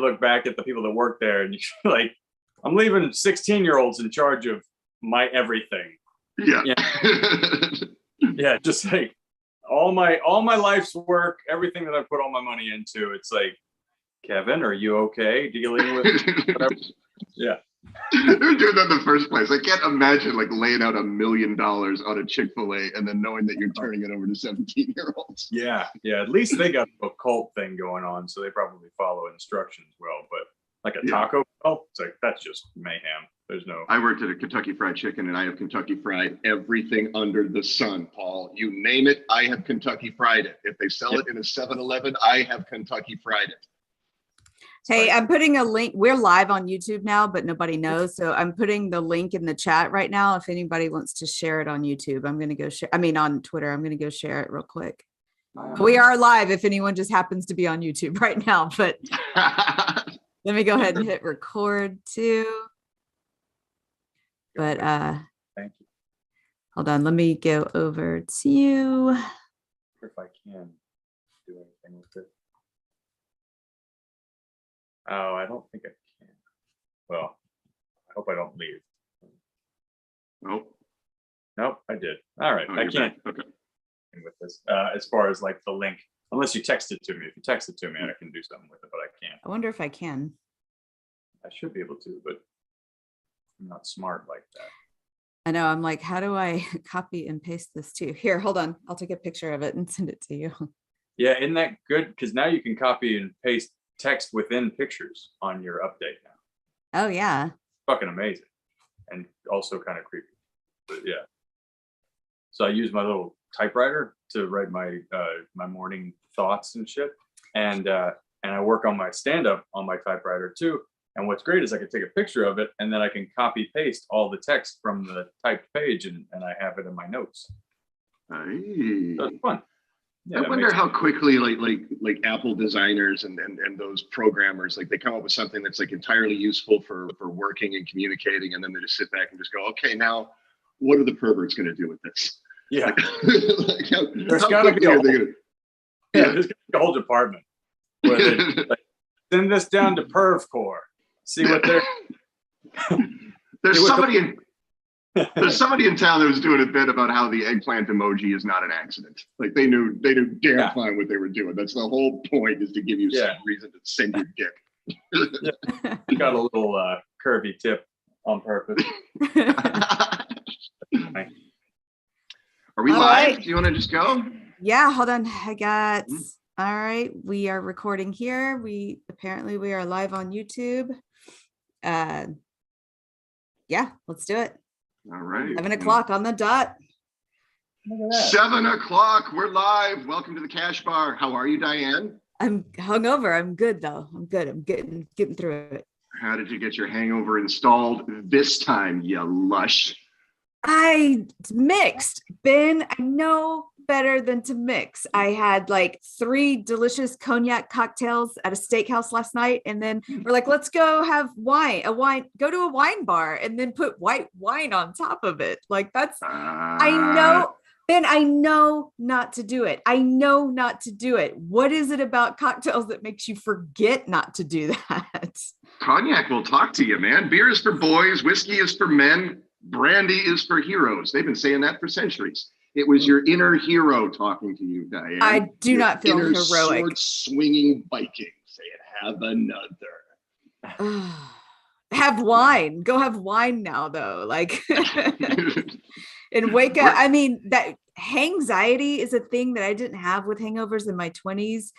you look back at the people that work there and you're like, I'm leaving 16-year-olds in charge of my everything. Yeah. Yeah, just like all my life's work, everything that I put all my money into, it's like, Kevin, are you okay dealing with whatever? Yeah. They're doing that in the first place. I can't imagine like laying out $1 million on a Chick-fil-A and then knowing that you're turning it over to 17-year-olds. Yeah. At least they got a cult thing going on, so they probably follow instructions well. But like a Taco Bell, it's like that's just mayhem. There's no. I worked at a Kentucky Fried Chicken, and I have Kentucky Fried everything under the sun, Paul. You name it, I have Kentucky Fried it. If they sell it in a 7-Eleven, I have Kentucky Fried it. Hey, I'm putting a link. We're live on YouTube now, but nobody knows. So I'm putting the link in the chat right now. If anybody wants to share it on YouTube, I'm going to go share. I mean, on Twitter, I'm going to go share it real quick. We are live if anyone just happens to be on YouTube right now, but let me go ahead and hit record too. But thank you. Hold on, let me go over to you. If I can do anything with it. Oh, I don't think I can. Well, I hope I don't leave. Nope, I did. All right, I can't. Okay. With this, as far as like the link, unless you text it to me. If you text it to me, I can do something with it, but I can't. I wonder if I can. I should be able to, but I'm not smart like that. I know. I'm like, how do I copy and paste this too? Here, hold on. I'll take a picture of it and send it to you. Yeah, isn't that good? Because now you can copy and paste text within pictures on your update now. Oh yeah. Fucking amazing. And also kind of creepy. But yeah. So I use my little typewriter to write my my morning thoughts and shit. And I work on my stand-up on my typewriter too. And what's great is I can take a picture of it and then I can copy paste all the text from the typed page and I have it in my notes. Hey. So it's fun. Yeah, I wonder how quickly like Apple designers and those programmers, like they come up with something that's like entirely useful for working and communicating, and then they just sit back and just go, okay, now what are the perverts going to do with this? Yeah. Like there's got to be there's got to be a whole department where they like, send this down to Perv Corps. See what they're. There's somebody in town that was doing a bit about how the eggplant emoji is not an accident. Like they knew damn fine what they were doing. That's the whole point, is to give you some reason to send your dick. You got a little curvy tip on purpose. Are we live? Do you want to just go? Yeah, hold on. I got all right. We are recording here. We are live on YouTube. Yeah, let's do it. All right. 7 o'clock on the dot. 7 o'clock. We're live. Welcome to the Cash Bar. How are you, Dianne? I'm hungover. I'm good though. I'm good. I'm getting through it. How did you get your hangover installed this time, you lush? I mixed. Ben, I know better than to mix. I had like 3 delicious cognac cocktails at a steakhouse last night, and then we're like, let's go have go to a wine bar and then put white wine on top of it. Like that's I know, Ben, I know not to do it. What is it about cocktails that makes you forget not to do that? Cognac will talk to you, man. Beer is for boys, whiskey is for men, brandy is for heroes. They've been saying that for centuries. It was your inner hero talking to you, Dianne. I do not feel heroic. Sword swinging Viking saying, have another. Have wine. Go have wine now, though. Like, and wake up. I mean, that anxiety is a thing that I didn't have with hangovers in my 20s,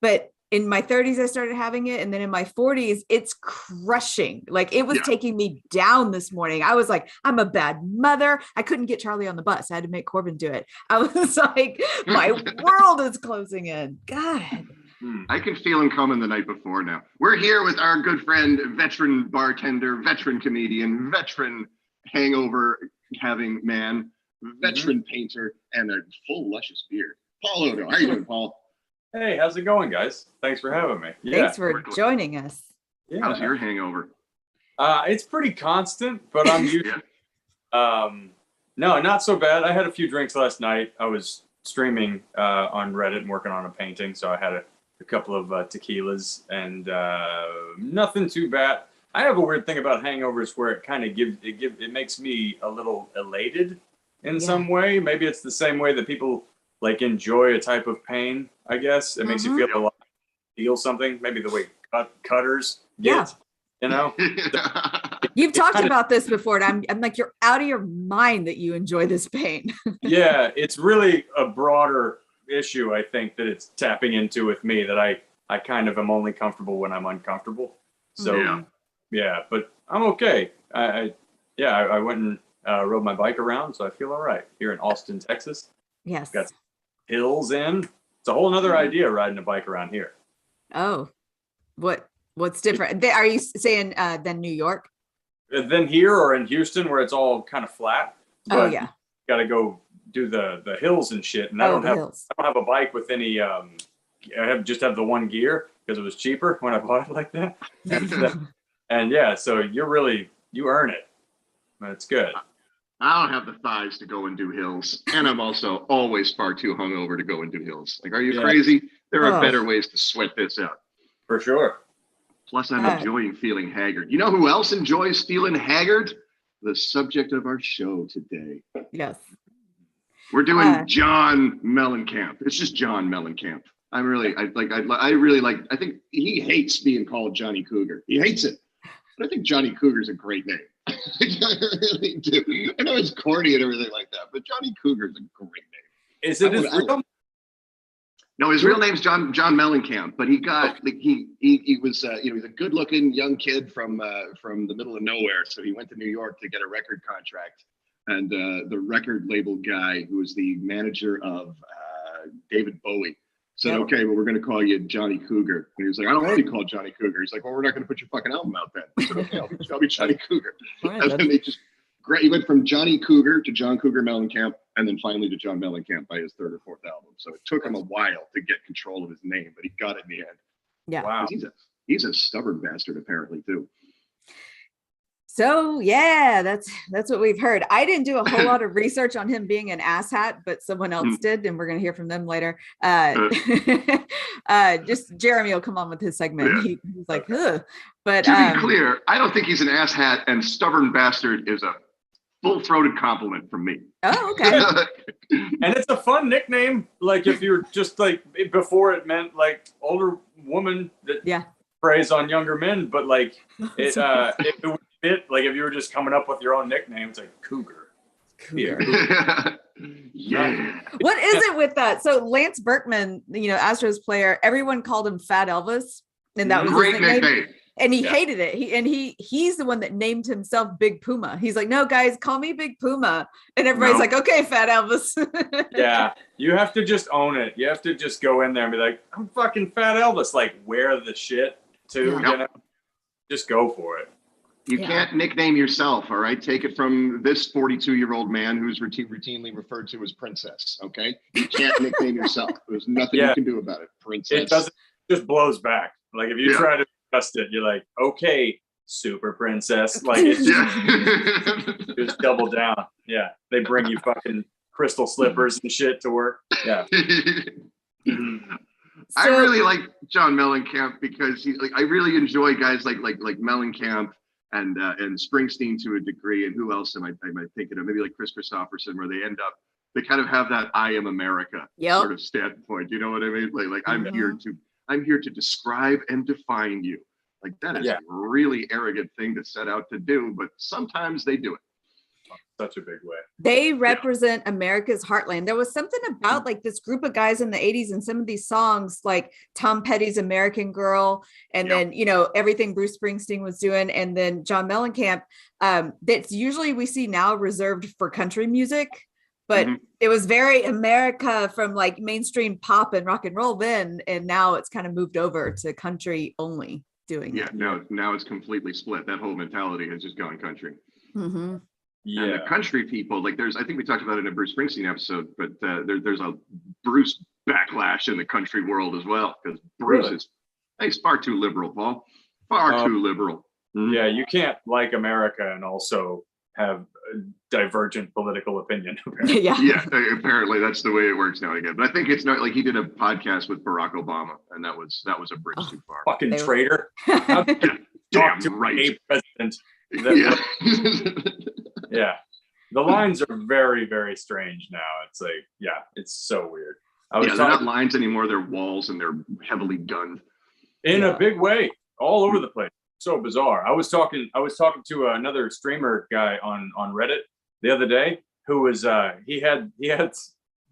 but in my 30s, I started having it. And then in my 40s, it's crushing. Like it was taking me down this morning. I was like, I'm a bad mother. I couldn't get Charlie on the bus. I had to make Corbin do it. I was like, my world is closing in. God. I can feel him coming the night before now. We're here with our good friend, veteran bartender, veteran comedian, veteran hangover having man, veteran painter, and a full luscious beard. Paul Odo. How are you doing, Paul? Hey, how's it going, guys? Thanks for having me. Thanks for joining us. Yeah. How's your hangover? It's pretty constant, but I'm used. No, not so bad. I had a few drinks last night. I was streaming on Reddit and working on a painting, so I had a couple of tequilas, and nothing too bad. I have a weird thing about hangovers where it kind of it makes me a little elated in some way. Maybe it's the same way that people like enjoy a type of pain. I guess it makes you feel something. Maybe the way cutters get, you know. You've talked about this before, and I'm like, you're out of your mind that you enjoy this pain. Yeah, it's really a broader issue, I think, that it's tapping into with me, that I kind of am only comfortable when I'm uncomfortable. So yeah, but I'm okay. I went and rode my bike around, so I feel all right here in Austin, Texas. Yes. Got hills in. It's a whole nother idea riding a bike around here. Oh, what's different? Are you saying than New York? Than here or in Houston, where it's all kind of flat. But got to go do the hills and shit. And I don't have a bike with any. I just have the one gear because it was cheaper when I bought it like that. And yeah, so you earn it. It's good. I don't have the thighs to go and do hills, and I'm also always far too hungover to go and do hills. Like, are you crazy? There are better ways to sweat this out. For sure. Plus, I'm enjoying feeling haggard. You know who else enjoys feeling haggard? The subject of our show today. Yes. We're doing John Mellencamp. It's just John Mellencamp. I think he hates being called Johnny Cougar. He hates it. But I think Johnny Cougar's a great name. I really do. I know it's corny and everything like that, but Johnny Cougar's a great name. Is it his real? No, his real name's John Mellencamp, but he got he was he's a good-looking young kid from the middle of nowhere, so he went to New York to get a record contract, and the record label guy, who was the manager of David Bowie, said, okay, well, we're going to call you Johnny Cougar. And he was like, I don't want to be called Johnny Cougar. He's like, well, we're not going to put your fucking album out then. I said, okay, I'll be Johnny Cougar. And then he went from Johnny Cougar to John Cougar Mellencamp, and then finally to John Mellencamp by his third or fourth album. So it took him a while to get control of his name, but he got it in the end. Yeah. Wow. He's a stubborn bastard, apparently, too. So yeah, that's what we've heard. I didn't do a whole lot of research on him being an asshat, but someone else did, and we're going to hear from them later. Just Jeremy will come on with his segment. He's like, ugh. But to be clear, I don't think he's an asshat, and stubborn bastard is a full-throated compliment from me. Oh, okay. And it's a fun nickname. Like, if you're just like, before it meant like older woman that preys on younger men, but like it would fit, like if you were just coming up with your own nickname, it's like Cougar. Yeah. What is it with that? So Lance Berkman, Astros player, everyone called him Fat Elvis, and that was great his nickname. nickname. And he hated it. He's the one that named himself Big Puma. He's like, no, guys, call me Big Puma. And everybody's like, okay, Fat Elvis. Yeah, you have to just own it. You have to just go in there and be like, I'm fucking Fat Elvis. Like, wear the shit too. Just go for it. You can't nickname yourself, all right? Take it from this 42-year-old man who's routinely referred to as Princess, okay? You can't nickname yourself. There's nothing you can do about it, Princess. It just blows back. Like, if you try to adjust it, you're like, okay, Super Princess. Like, it's just double down. Yeah, they bring you fucking crystal slippers and shit to work. Yeah. I really like John Mellencamp because I really enjoy guys like Mellencamp and Springsteen to a degree, and who else am I thinking of? Maybe like Chris Christopherson, where they kind of have that "I am America" sort of standpoint. You know what I mean? Like I'm here to describe and define you. Like, that is a really arrogant thing to set out to do, but sometimes they do it. Such a big way. They represent America's heartland. There was something about like this group of guys in the 80s and some of these songs, like Tom Petty's American Girl, and then, everything Bruce Springsteen was doing. And then John Mellencamp, that's usually we see now reserved for country music, but it was very America from like mainstream pop and rock and roll then. And now it's kind of moved over to country only doing it. Now it's completely split. That whole mentality has just gone country. Yeah. And the country people, like I think we talked about it in a Bruce Springsteen episode, but there's a Bruce backlash in the country world as well, because Bruce he's far too liberal, Paul. Far too liberal. Yeah, you can't like America and also have divergent political opinion. Yeah. Yeah, apparently that's the way it works now again. But I think it's not like he did a podcast with Barack Obama, and that was a bridge too far. Fucking They were- traitor. How did you talk Damn to right. a president? That Yeah. yeah. The lines are very, very strange now. It's like, yeah, it's so weird. I was Yeah, they're not talking lines anymore. They're walls, and they're heavily gunned. in Yeah. a big way, all over the place. So bizarre. I was talking to another streamer guy on Reddit the other day who was he had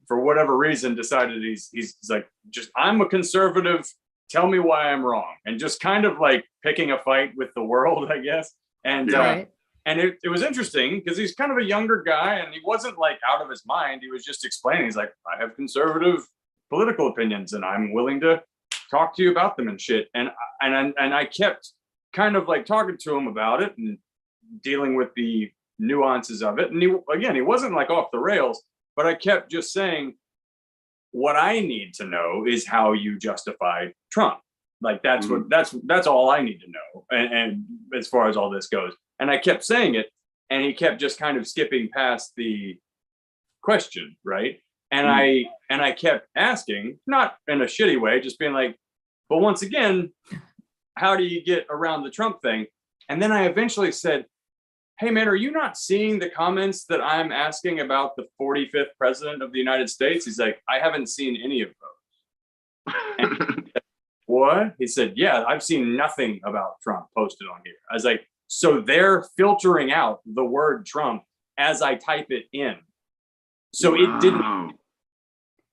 for whatever reason decided he's like, just, I'm a conservative, tell me why I'm wrong, and just kind of like picking a fight with the world, I guess. And Right. and it was interesting because he's kind of a younger guy and he wasn't like out of his mind. He was just explaining. He's like, I have conservative political opinions and I'm willing to talk to you about them and shit. And I kept kind of like talking to him about it and dealing with the nuances of it. And he wasn't like off the rails, but I kept just saying, what I need to know is how you justify Trump. Like that's all I need to know. And as far as all this goes. And I kept saying it, and he kept just kind of skipping past the question, right? And I kept asking, not in a shitty way, just being like, but once again, how do you get around the Trump thing? And then I eventually said, hey man, are you not seeing the comments that I'm asking about the 45th president of the United States? He's like, I haven't seen any of those. And what? He said, yeah, I've seen nothing about Trump posted on here. I was like, so they're filtering out the word Trump as I type it in. So it didn't.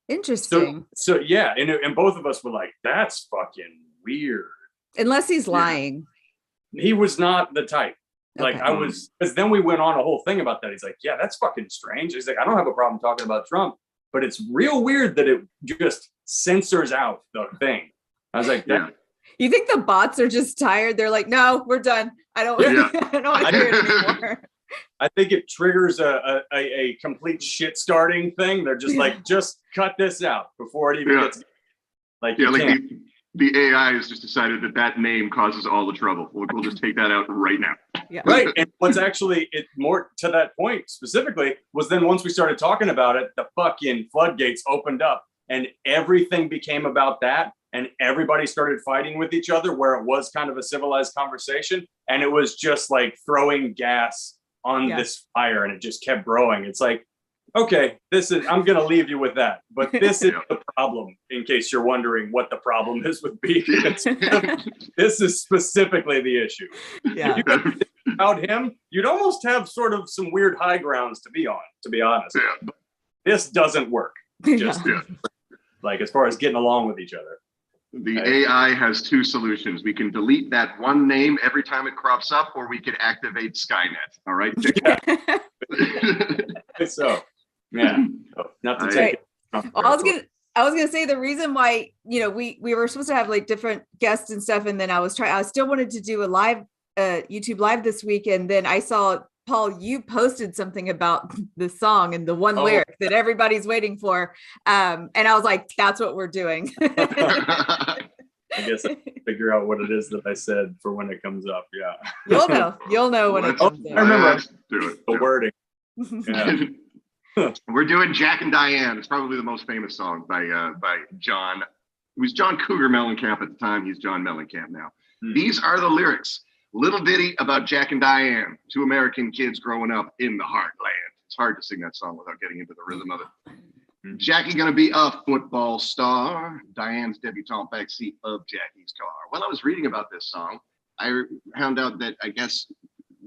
Interesting. So yeah, and both of us were like, that's fucking weird. Unless he's lying. He was not the type. Like Okay. I was, because then we went on a whole thing about that. He's like, yeah, that's fucking strange. He's like, I don't have a problem talking about Trump, but it's real weird that it just censors out the thing. I was like, Yeah. You think the bots are just tired? They're like, no, we're done. I don't Yeah. I don't want to hear it anymore. I think it triggers a complete shit starting thing. They're just like, just cut this out before it even gets like, Yeah, you like can't. the AI has just decided that name causes all the trouble. We'll just take that out right now. Yeah. Right. And what's actually it more to that point specifically was then once we started talking about it, the fucking floodgates opened up and everything became about that. And everybody started fighting with each other where it was kind of a civilized conversation. And it was just like throwing gas on this fire and it just kept growing. It's like, okay, I'm going to leave you with that. But this is the problem, in case you're wondering what the problem is with beef. This is specifically the issue. Yeah. You got to think about him, you'd almost have sort of some weird high grounds to be on, to be honest. Yeah. But this doesn't work. Just like as far as getting along with each other. The AI has two solutions. We can delete that one name every time it crops up, or we could activate Skynet. All right. So, yeah, not to take it. I was gonna say the reason why, we were supposed to have like different guests and stuff, and then I still wanted to do a live YouTube live this week, and then I saw, Paul, you posted something about the song and the one lyric that everybody's waiting for. And I was like, that's what we're doing. I guess I'll figure out what it is that I said for when it comes up. Yeah. You'll know when it comes I up. remember Let's do it. the wording. Yeah. We're doing Jack and Diane. It's probably the most famous song by John. It was John Cougar Mellencamp at the time. He's John Mellencamp now. These are the lyrics. Little ditty about Jack and Diane, two American kids growing up in the heartland. It's hard to sing that song without getting into the rhythm of it. Jackie gonna be a football star. Diane's debutante backseat of Jackie's car. While I was reading about this song, I found out that I guess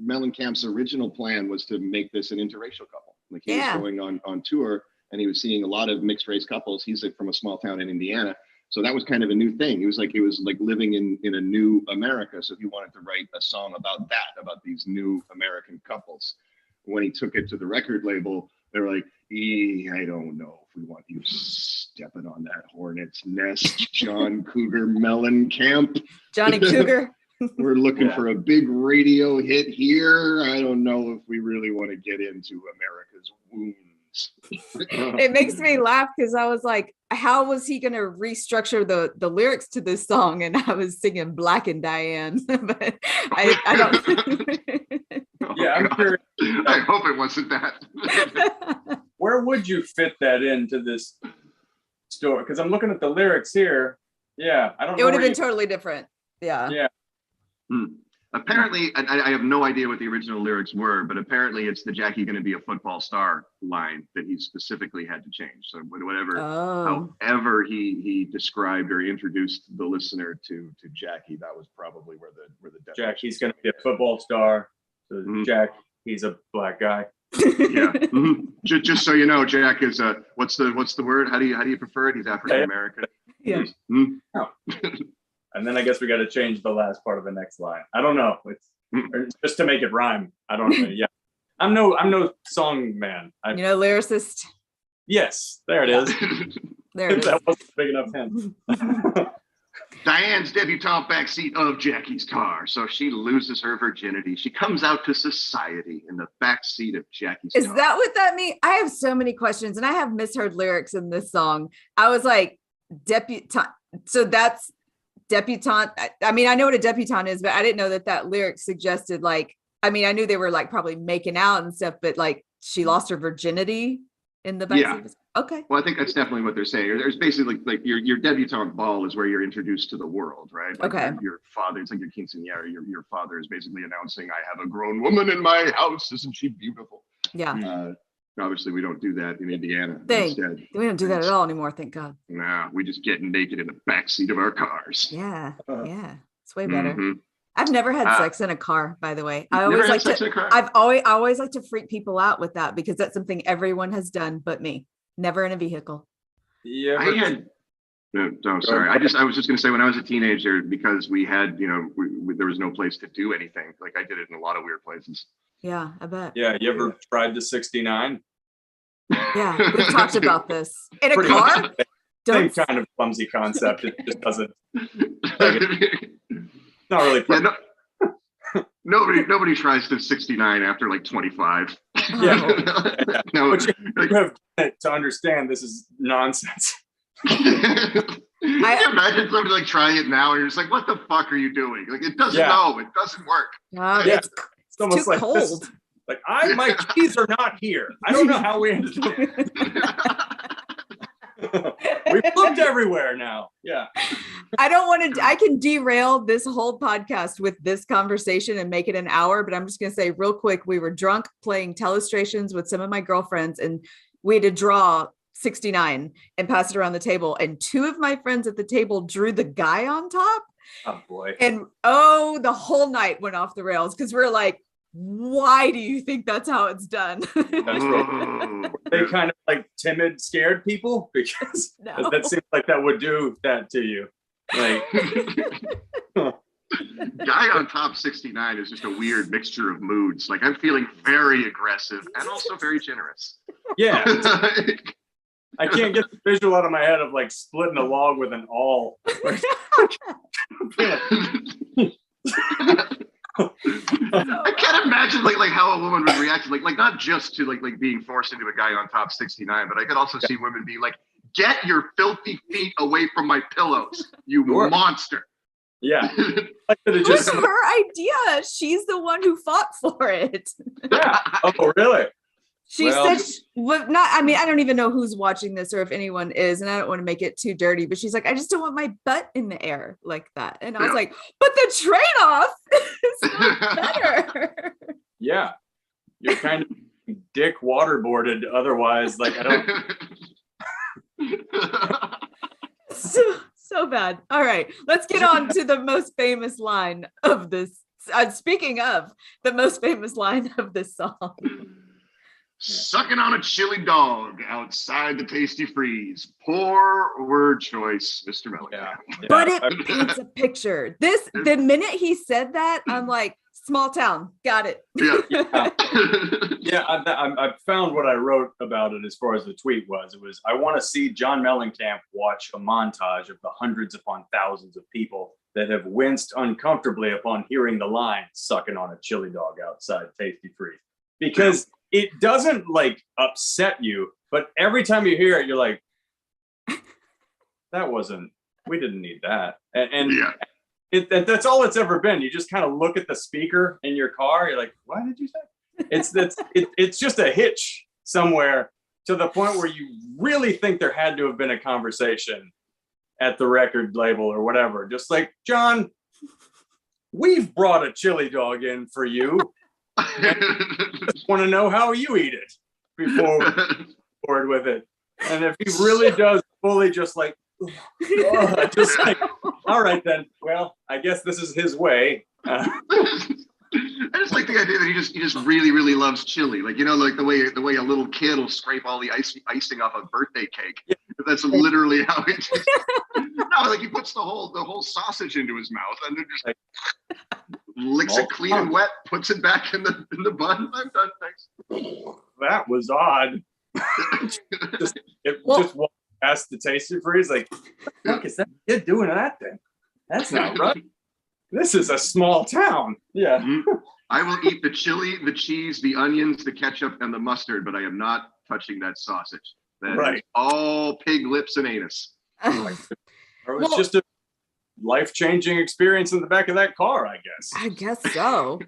Mellencamp's original plan was to make this an interracial couple. Like he was going on tour and he was seeing a lot of mixed race couples. He's from a small town in Indiana. So that was kind of a new thing. He was like living in a new America. So he wanted to write a song about that, about these new American couples. When he took it to the record label, they were like, I don't know if we want you stepping on that hornet's nest, John Cougar Mellencamp. Johnny Cougar. We're looking for a big radio hit here. I don't know if we really want to get into America's wounds. It makes me laugh because I was like, how was he going to restructure the lyrics to this song? And I was singing Black and Diane, but I don't. Yeah, I'm curious. I hope it wasn't that. Where would you fit that into this story? Because I'm looking at the lyrics here. Yeah, I don't know. It would have where been totally different. Yeah. Yeah. Apparently, I have no idea what the original lyrics were, but apparently it's the Jackie gonna be a football star line that he specifically had to change. So whatever, Oh. however he described or introduced the listener to Jackie, that was probably where the Jackie's going to be a football star. So Jack, he's a black guy. Yeah. Just so you know, Jack is what's the word? How do you prefer it? He's African American. Yeah. Oh. And then I guess we got to change the last part of the next line. I don't know. It's just to make it rhyme. I don't know. Yeah. I'm no song man. Lyricist. Yes, there it is. There it is. That wasn't a big enough hint. Diane's debutante backseat of Jackie's car, so she loses her virginity. She comes out to society in the backseat of Jackie's car. Is that what that means? I have so many questions, and I have misheard lyrics in this song. I was like, debutante. So that's debutante. I mean, I know what a debutante is, but I didn't know that lyric suggested I knew they were probably making out and stuff, but she lost her virginity in the backseat. Yeah. Okay. Well, I think that's definitely what they're saying. There's basically your debutante ball is where you're introduced to the world, right? Okay. Your father, it's like your quinceañera. Your father is basically announcing, "I have a grown woman in my house. Isn't she beautiful?" Yeah. Obviously, we don't do that in Indiana. We don't do that at all anymore. Thank God. Nah, we just get naked in the backseat of our cars. Yeah. Yeah. It's way better. Mm-hmm. I've never had sex in a car, by the way. I Never always had like sex to. in a car? I always like to freak people out with that because that's something everyone has done, but me. Never in a vehicle. Yeah. No, sorry. I was just going to say, when I was a teenager, because we had, there was no place to do anything. I did it in a lot of weird places. Yeah, I bet. Yeah. You ever tried the 69? Yeah, we've talked about this in a Pretty car. much same kind of clumsy concept. It just doesn't. Not really. Yeah, nobody tries to 69 after 25. Yeah. No, But you have to understand this is nonsense. I imagine somebody trying it now and you're just like, what the fuck are you doing? It doesn't it doesn't work. Yeah. It's almost too like cold. my keys are not here. I don't know how we ended up. We've looked everywhere now. Yeah. I don't want to, I can derail this whole podcast with this conversation and make it an hour, but I'm just going to say real quick, we were drunk playing telestrations with some of my girlfriends and we had to draw 69 and pass it around the table. And two of my friends at the table drew the guy on top. Oh boy. And the whole night went off the rails because we're like, why do you think that's how it's done? They kind of timid, scared people because that seems like that would do that to you. Guy on top 69 is just a weird mixture of moods. I'm feeling very aggressive and also very generous. Yeah. I can't get the visual out of my head of splitting a log with an awl. I can't imagine how a woman would react not just to being forced into a guy on top 69, but I could also see women be get your filthy feet away from my pillows, you monster. Yeah. It was her idea. She's the one who fought for it. Yeah. Oh, really? She said, I don't even know who's watching this or if anyone is, and I don't want to make it too dirty, but she's like, I just don't want my butt in the air like that. And I was like, but the trade-off is not better. Yeah. You're kind of dick waterboarded otherwise. I don't. So bad. All right, let's get on to the most famous line of this. Speaking of the most famous line of this song. Sucking on a chili dog outside the Tasty Freeze. Poor word choice, Mr. Mellencamp. Yeah. But it paints a picture. The minute he said that, I'm like, small town, got it. Yeah. Yeah, I found what I wrote about it as far as the tweet was. It was, I want to see John Mellencamp watch a montage of the hundreds upon thousands of people that have winced uncomfortably upon hearing the line, sucking on a chili dog outside Tasty Freeze. Because it doesn't upset you, but every time you hear it, you're like, we didn't need that. And that's all it's ever been. You just kind of look at the speaker in your car. You're like, what did you say? It's just a hitch somewhere to the point where you really think there had to have been a conversation at the record label or whatever. Just like, John, we've brought a chili dog in for you. Just want to know how you eat it before we go forward with it. And if he really does fully just like, just like, all right then, well, I guess this is his way. I just like the idea that he just really, really loves chili. Like, like the way a little kid will scrape all the icing off a birthday cake. Yeah. That's literally how it just, no, like he puts the whole sausage into his mouth and then just like licks it clean and wet, puts it back in the bun. I'm done, thanks. That was odd. just walked past the tasting freeze, like, look, is that kid doing that thing? That's not right. This is a small town. Yeah. Mm-hmm. I will eat the chili, the cheese, the onions, the ketchup, and the mustard, but I am not touching that sausage. That is all pig lips and anus. Or it was just a life-changing experience in the back of that car, I guess. I guess so.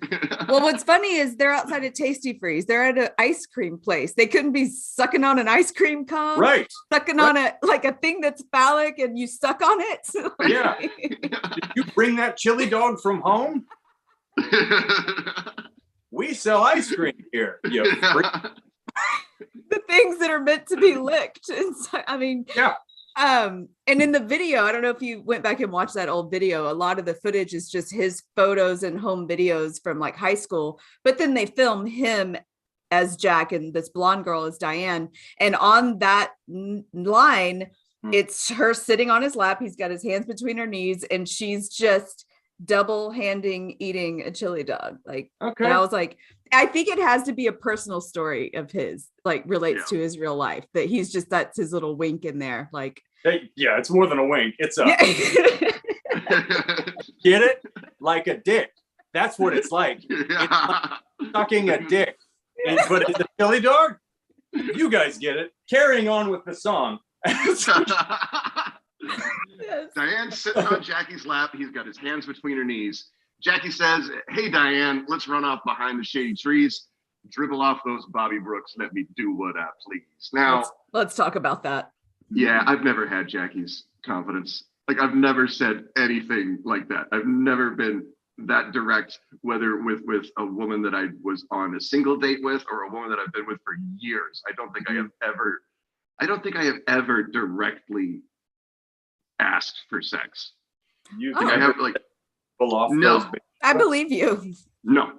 Well, what's funny is they're outside of Tasty Freeze. They're at an ice cream place. They couldn't be sucking on an ice cream cone. Right. Sucking on a thing that's phallic and you suck on it. Yeah. Did you bring that chili dog from home? We sell ice cream here. You the things that are meant to be licked. And so, I mean, yeah. And in the video, I don't know if you went back and watched that old video, a lot of the footage is just his photos and home videos from like high school, but then they film him as Jack and this blonde girl is Dianne. And on that line, it's her sitting on his lap. He's got his hands between her knees and she's just double-handing eating a chili dog. Like, okay. And I was like, I think it has to be a personal story of his, like relates to his real life, that he's just, that's his little wink in there. Like, yeah, it's more than a wink. It's a get it? Like a dick. That's what it's like. It's like sucking a dick. But it's a chili dog? You guys get it. Carrying on with the song. Yes. Diane's sitting on Jackie's lap. He's got his hands between her knees. Jackie says, hey, Dianne, let's run off behind the shady trees. Dribble off those Bobby Brooks. Let me do what I please. Now, let's talk about that. Yeah, I've never had Jackie's confidence. Like, I've never said anything like that. I've never been that direct, whether with a woman that I was on a single date with or a woman that I've been with for years. I don't think I have ever directly asked for sex. You think I have like pull off? No, I believe you. No.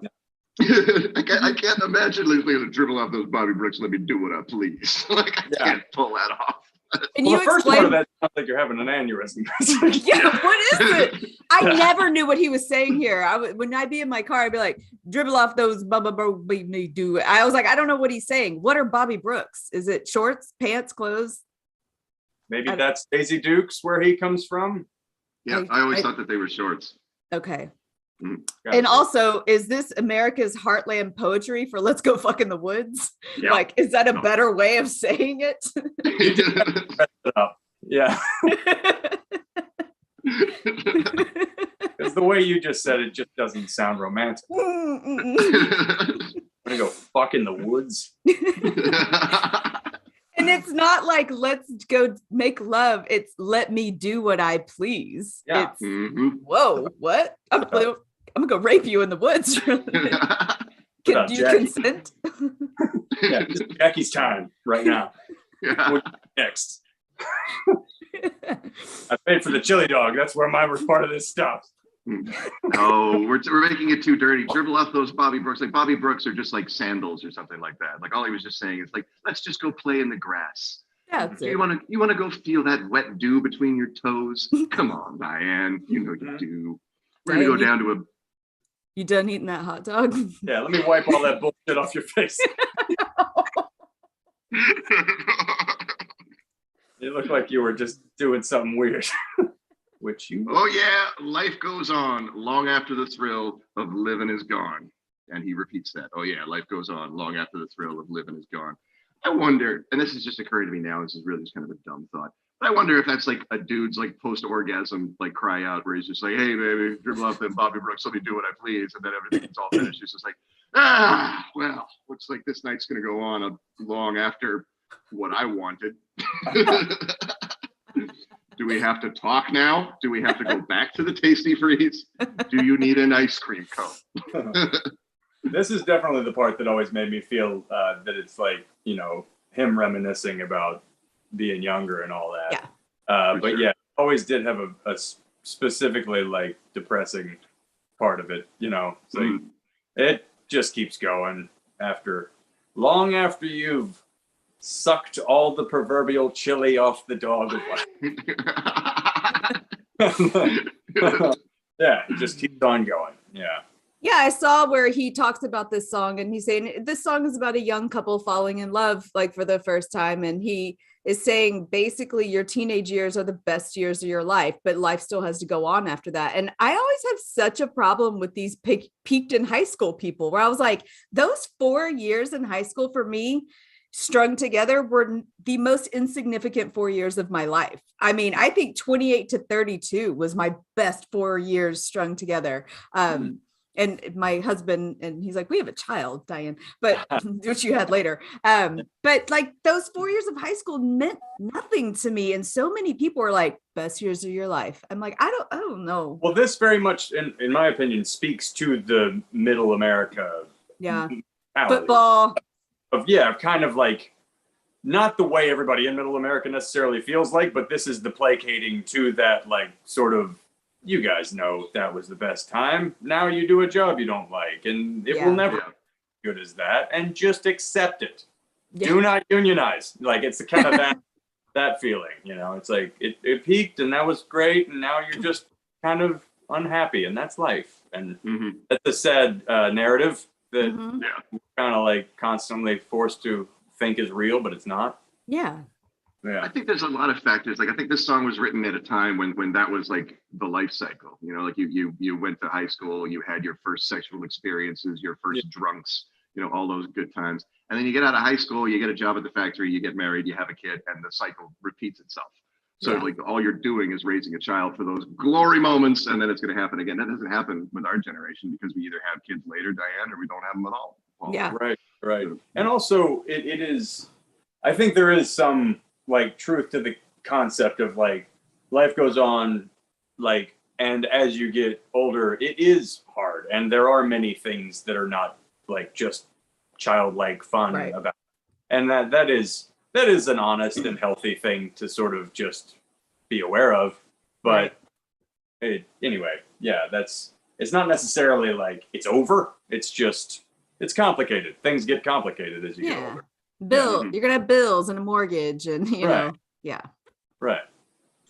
I can't imagine literally to dribble off those Bobby Brooks. Let me do what I please. Like I can't pull that off. And well, the first part of that sounds like you're having an aneurysm. Yeah, what is it? I never knew what he was saying here. When I'd be in my car, I'd be like, dribble off those me do. I was like, I don't know what he's saying. What are Bobby Brooks? Is it shorts, pants, clothes? Maybe that's Daisy Dukes where he comes from. Yeah, I always thought that they were shorts. Okay. And also, is this America's Heartland poetry for let's go fuck in the woods? Yeah. Like, is that a better way of saying it? You just have to press it up. Yeah. Because the way you just said it just doesn't sound romantic. I'm gonna go fuck in the woods. And it's not like let's go make love. It's let me do what I please. Yeah. It's whoa, what? I'm gonna go rape you in the woods. Can you consent? Yeah, it's Jackie's time right now. Yeah. Next. I paid for the chili dog. That's where mine was part of this stuff. Oh, we're making it too dirty. Dribble off those Bobby Brooks. Like Bobby Brooks are just like sandals or something like that. Like all he was just saying is like, let's just go play in the grass. That's it. You want to go feel that wet dew between your toes? Come on, Dianne. You know you do. We're gonna go down to a. You done eating that hot dog? Yeah, let me wipe all that bullshit off your face. You look like you were just doing something weird. Which you. Oh yeah, life goes on long after the thrill of living is gone. And he repeats that. Oh yeah, life goes on long after the thrill of living is gone. I wonder, and this is just occurring to me now, this is really just kind of a dumb thought. But I wonder if that's like a dude's like post-orgasm like cry out where he's just like, hey baby, dribble off them Bobby Brooks, let me do what I please, and then everything's all finished. It's just like, Well, looks like this night's going to go on long after what I wanted. Do we have to talk now? Do we have to go back to the Tasty Freeze? Do you need an ice cream cone? This is definitely the part that always made me feel that it's like, him reminiscing about being younger and all that. Yeah. But sure. yeah, always did have a specifically like depressing part of it. It's like it just keeps going long after you've sucked all the proverbial chili off the dog of life. Yeah, it just keeps on going. Yeah. Yeah, I saw where he talks about this song and he's saying this song is about a young couple falling in love like for the first time. And he is saying basically your teenage years are the best years of your life, but life still has to go on after that. And I always have such a problem with these peaked in high school people where I was like, those 4 years in high school for me strung together were the most insignificant 4 years of my life. I mean, I think 28 to 32 was my best 4 years strung together. And my husband, and he's like, we have a child, Diane, but which you had later. But like those 4 years of high school meant nothing to me. And so many people are like, best years of your life. I'm like, I don't know. Well, this very much, in my opinion, speaks to the middle America. Yeah. Mentality. Football. Kind of like, not the way everybody in middle America necessarily feels like, but this is the placating to that, like, sort of, you guys know that was the best time. Now you do a job you don't like, and it will never be as good as that. And just accept it. Yeah. Do not unionize. Like, it's the kind of that feeling, It's like it peaked and that was great, and now you're just kind of unhappy, and that's life. And that's a sad narrative that we're kind of like constantly forced to think is real, but it's not. Yeah. Yeah. I think there's a lot of factors. Like, I think this song was written at a time when that was like the life cycle. Like you went to high school, you had your first sexual experiences, your first drunks, all those good times. And then you get out of high school, you get a job at the factory, you get married, you have a kid, and the cycle repeats itself. So like all you're doing is raising a child for those glory moments, and then it's going to happen again. That doesn't happen with our generation because we either have kids later, Diane, or we don't have them at all. Yeah. Right. And also it is, I think there is some like truth to the concept of like life goes on, like, and as you get older, it is hard. And there are many things that are not like just childlike fun about it. And that is an honest and healthy thing to sort of just be aware of. But anyway, it's not necessarily like it's over. It's just, it's complicated. Things get complicated as you get older. You're gonna have bills and a mortgage, and right.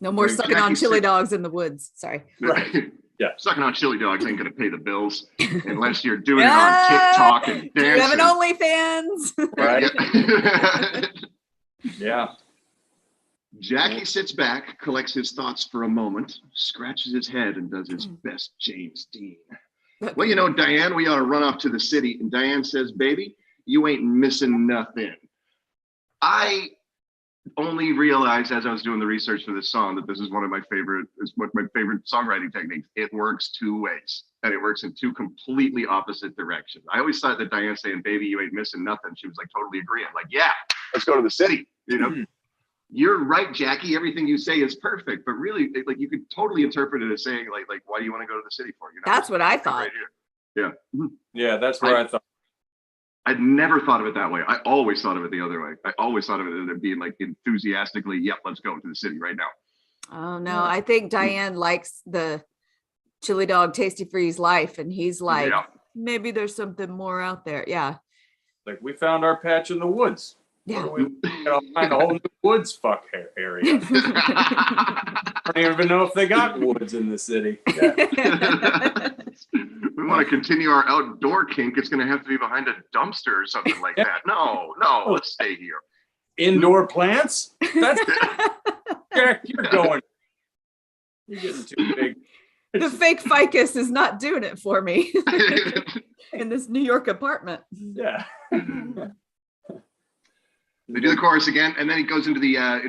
No more sucking on chili dogs in the woods. Sorry. Right. Yeah, sucking on chili dogs ain't gonna pay the bills unless you're doing it on TikTok and dancing. Do you have an OnlyFans? Right. Yeah. Jackie sits back, collects his thoughts for a moment, scratches his head, and does his best James Dean. Well, Diane, we ought to run off to the city. And Diane says, baby, you ain't missing nothing. I only realized as I was doing the research for this song that this is one of my favorite songwriting techniques. It works two ways, and it works in two completely opposite directions. I always thought that Diane saying, baby, you ain't missing nothing, she was like totally agreeing. Like, yeah, let's go to the city. You're right, Jackie. Everything you say is perfect, but really, like, you could totally interpret it as saying, like, why do you want to go to the city for? That's what I thought. Right here. Yeah. Yeah, that's what I thought. I'd never thought of it that way. I always thought of it the other way. I always thought of it as being like enthusiastically, yep, let's go to the city right now. Oh no, I think Diane likes the chili dog Tasty Freeze life, and he's like, maybe there's something more out there. Yeah. Like, we found our patch in the woods. Yeah. We gotta find a whole new woods area. I don't even know if they got woods in the city. Yeah. We want to continue our outdoor kink. It's going to have to be behind a dumpster or something like that. No, let's stay here. Indoor plants? That's Jack, you're getting too big. The fake ficus is not doing it for me in this New York apartment. Yeah. They do the chorus again, and then he goes into the I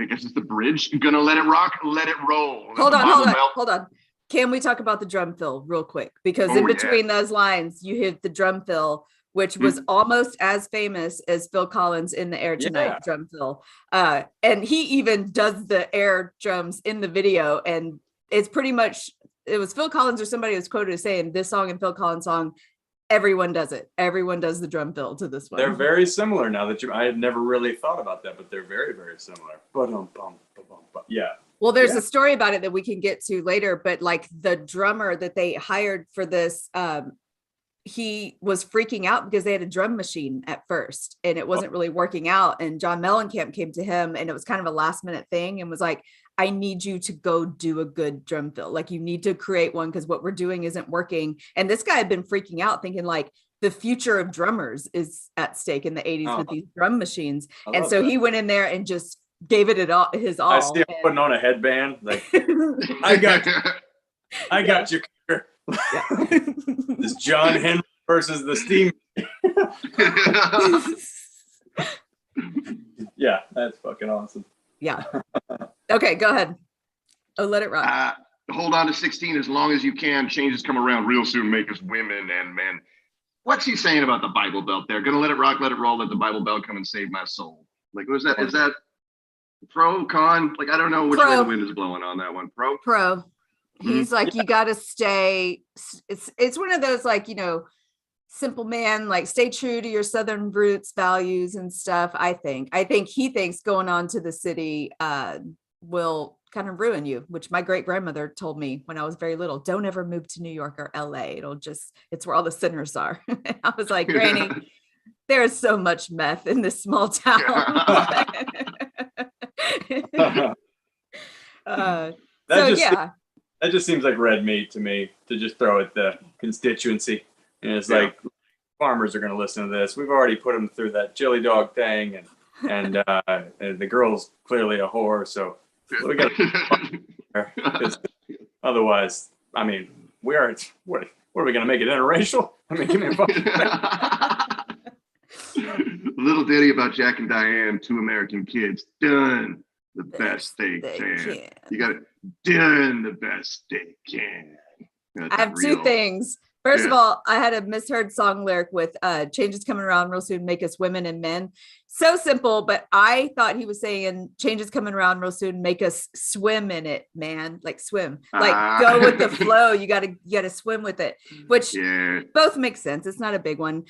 guess it's the bridge. Gonna let it rock, let it roll. Hold on. Can we talk about the drum fill real quick? Because Oh, in yeah. between those lines, you hit the drum fill, which was almost as famous as Phil Collins' In the Air Tonight Yeah. drum fill. And he even does the air drums in the video. And it's pretty much, it was Phil Collins or somebody was quoted as saying this song and Phil Collins song, everyone does it. Everyone does the drum fill to this one. They're very similar now that I had never really thought about that, but they're very, very similar. Yeah. Well, there's Yeah. a story about it that we can get to later, but like the drummer that they hired for this, he was freaking out because they had a drum machine at first and it wasn't really working out. And John Mellencamp came to him and it was kind of a last minute thing and was like, I need you to go do a good drum fill. Like you need to create one because what we're doing isn't working. And this guy had been freaking out thinking like the future of drummers is at stake in the 80s with these drum machines. And so he went in there and just gave it all his all. I see him putting on a headband. Like, I got you. This John Henry versus the Steam. Yeah, that's fucking awesome. Yeah. Okay, go ahead. Oh, let it rock. Hold on to 16 as long as you can. Changes come around real soon, make us women and men. What's he saying about the Bible Belt there? Gonna let it rock, let it roll, let the Bible Belt come and save my soul. Like, was that? Is that pro, con? Like, I don't know which way the wind is blowing on that one. Pro? He's like, you got to stay. It's one of those like, you know, simple man, like stay true to your Southern roots, values and stuff. I think he thinks going on to the city will kind of ruin you, which my great grandmother told me when I was very little. Don't ever move to New York or LA. It's where all the sinners are. I was like, Granny, there's so much meth in this small town. That just seems like red meat to me to just throw at the constituency. And it's like farmers are going to listen to this. We've already put them through that chili dog thing, and the girl's clearly a whore. So we got to. Otherwise, I mean, we are. What are we going to make it interracial? I mean, give me a fucking. Little ditty about Jack and Diane, two American kids. Done the best they can. You got it. Done the best they can. I have two things. First of all, I had a misheard song lyric with changes coming around real soon, make us women and men. So simple, but I thought he was saying changes coming around real soon, make us swim in it, man. Like swim, like go with the flow. You gotta swim with it, which both make sense. It's not a big one.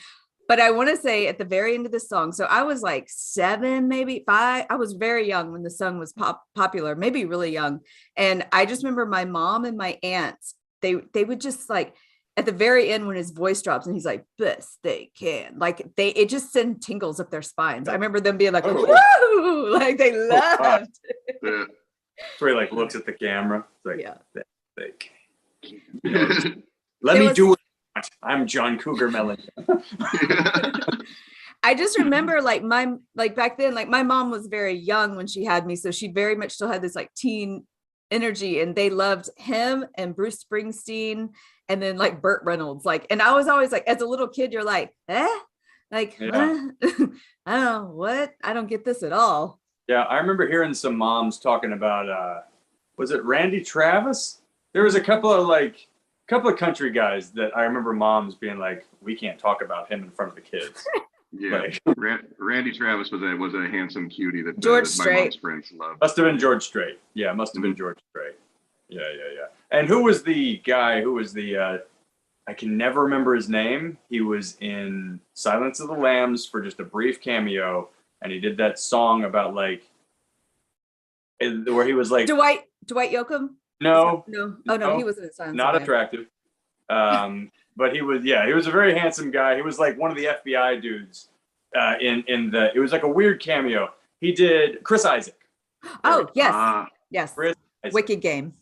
But I want to say at the very end of the song, so I was like 7, maybe 5. I was very young when the song was popular, maybe really young. And I just remember my mom and my aunts, they would just like, at the very end when his voice drops and he's like, best they can. Like it just sent tingles up their spines. I remember them being like, woo! Like they loved it. So he like looks at the camera. It's like, they can. Let me do it. I'm John Cougar Mellon. I just remember back then, like my mom was very young when she had me. So she very much still had this like teen energy and they loved him and Bruce Springsteen and then like Burt Reynolds. Like, and I was always like, as a little kid, you're like, like, I don't know what, I don't get this at all. Yeah. I remember hearing some moms talking about, was it Randy Travis? There was a couple of country guys that I remember moms being like, we can't talk about him in front of the kids. Yeah, Randy Travis was a handsome cutie that George my mom's friends loved. Must have been George Strait. Yeah, must have been George Strait. Yeah. And who was the guy who was the, I can never remember his name. He was in Silence of the Lambs for just a brief cameo. And he did that song about like, where he was like. Dwight Yoakam? No. Oh no, he wasn't in Silence. Not attractive. But he was a very handsome guy. He was like one of the FBI dudes it was like a weird cameo. He did Chris Isaac. Oh, yes. Yes. Chris Isaac. Wicked Game.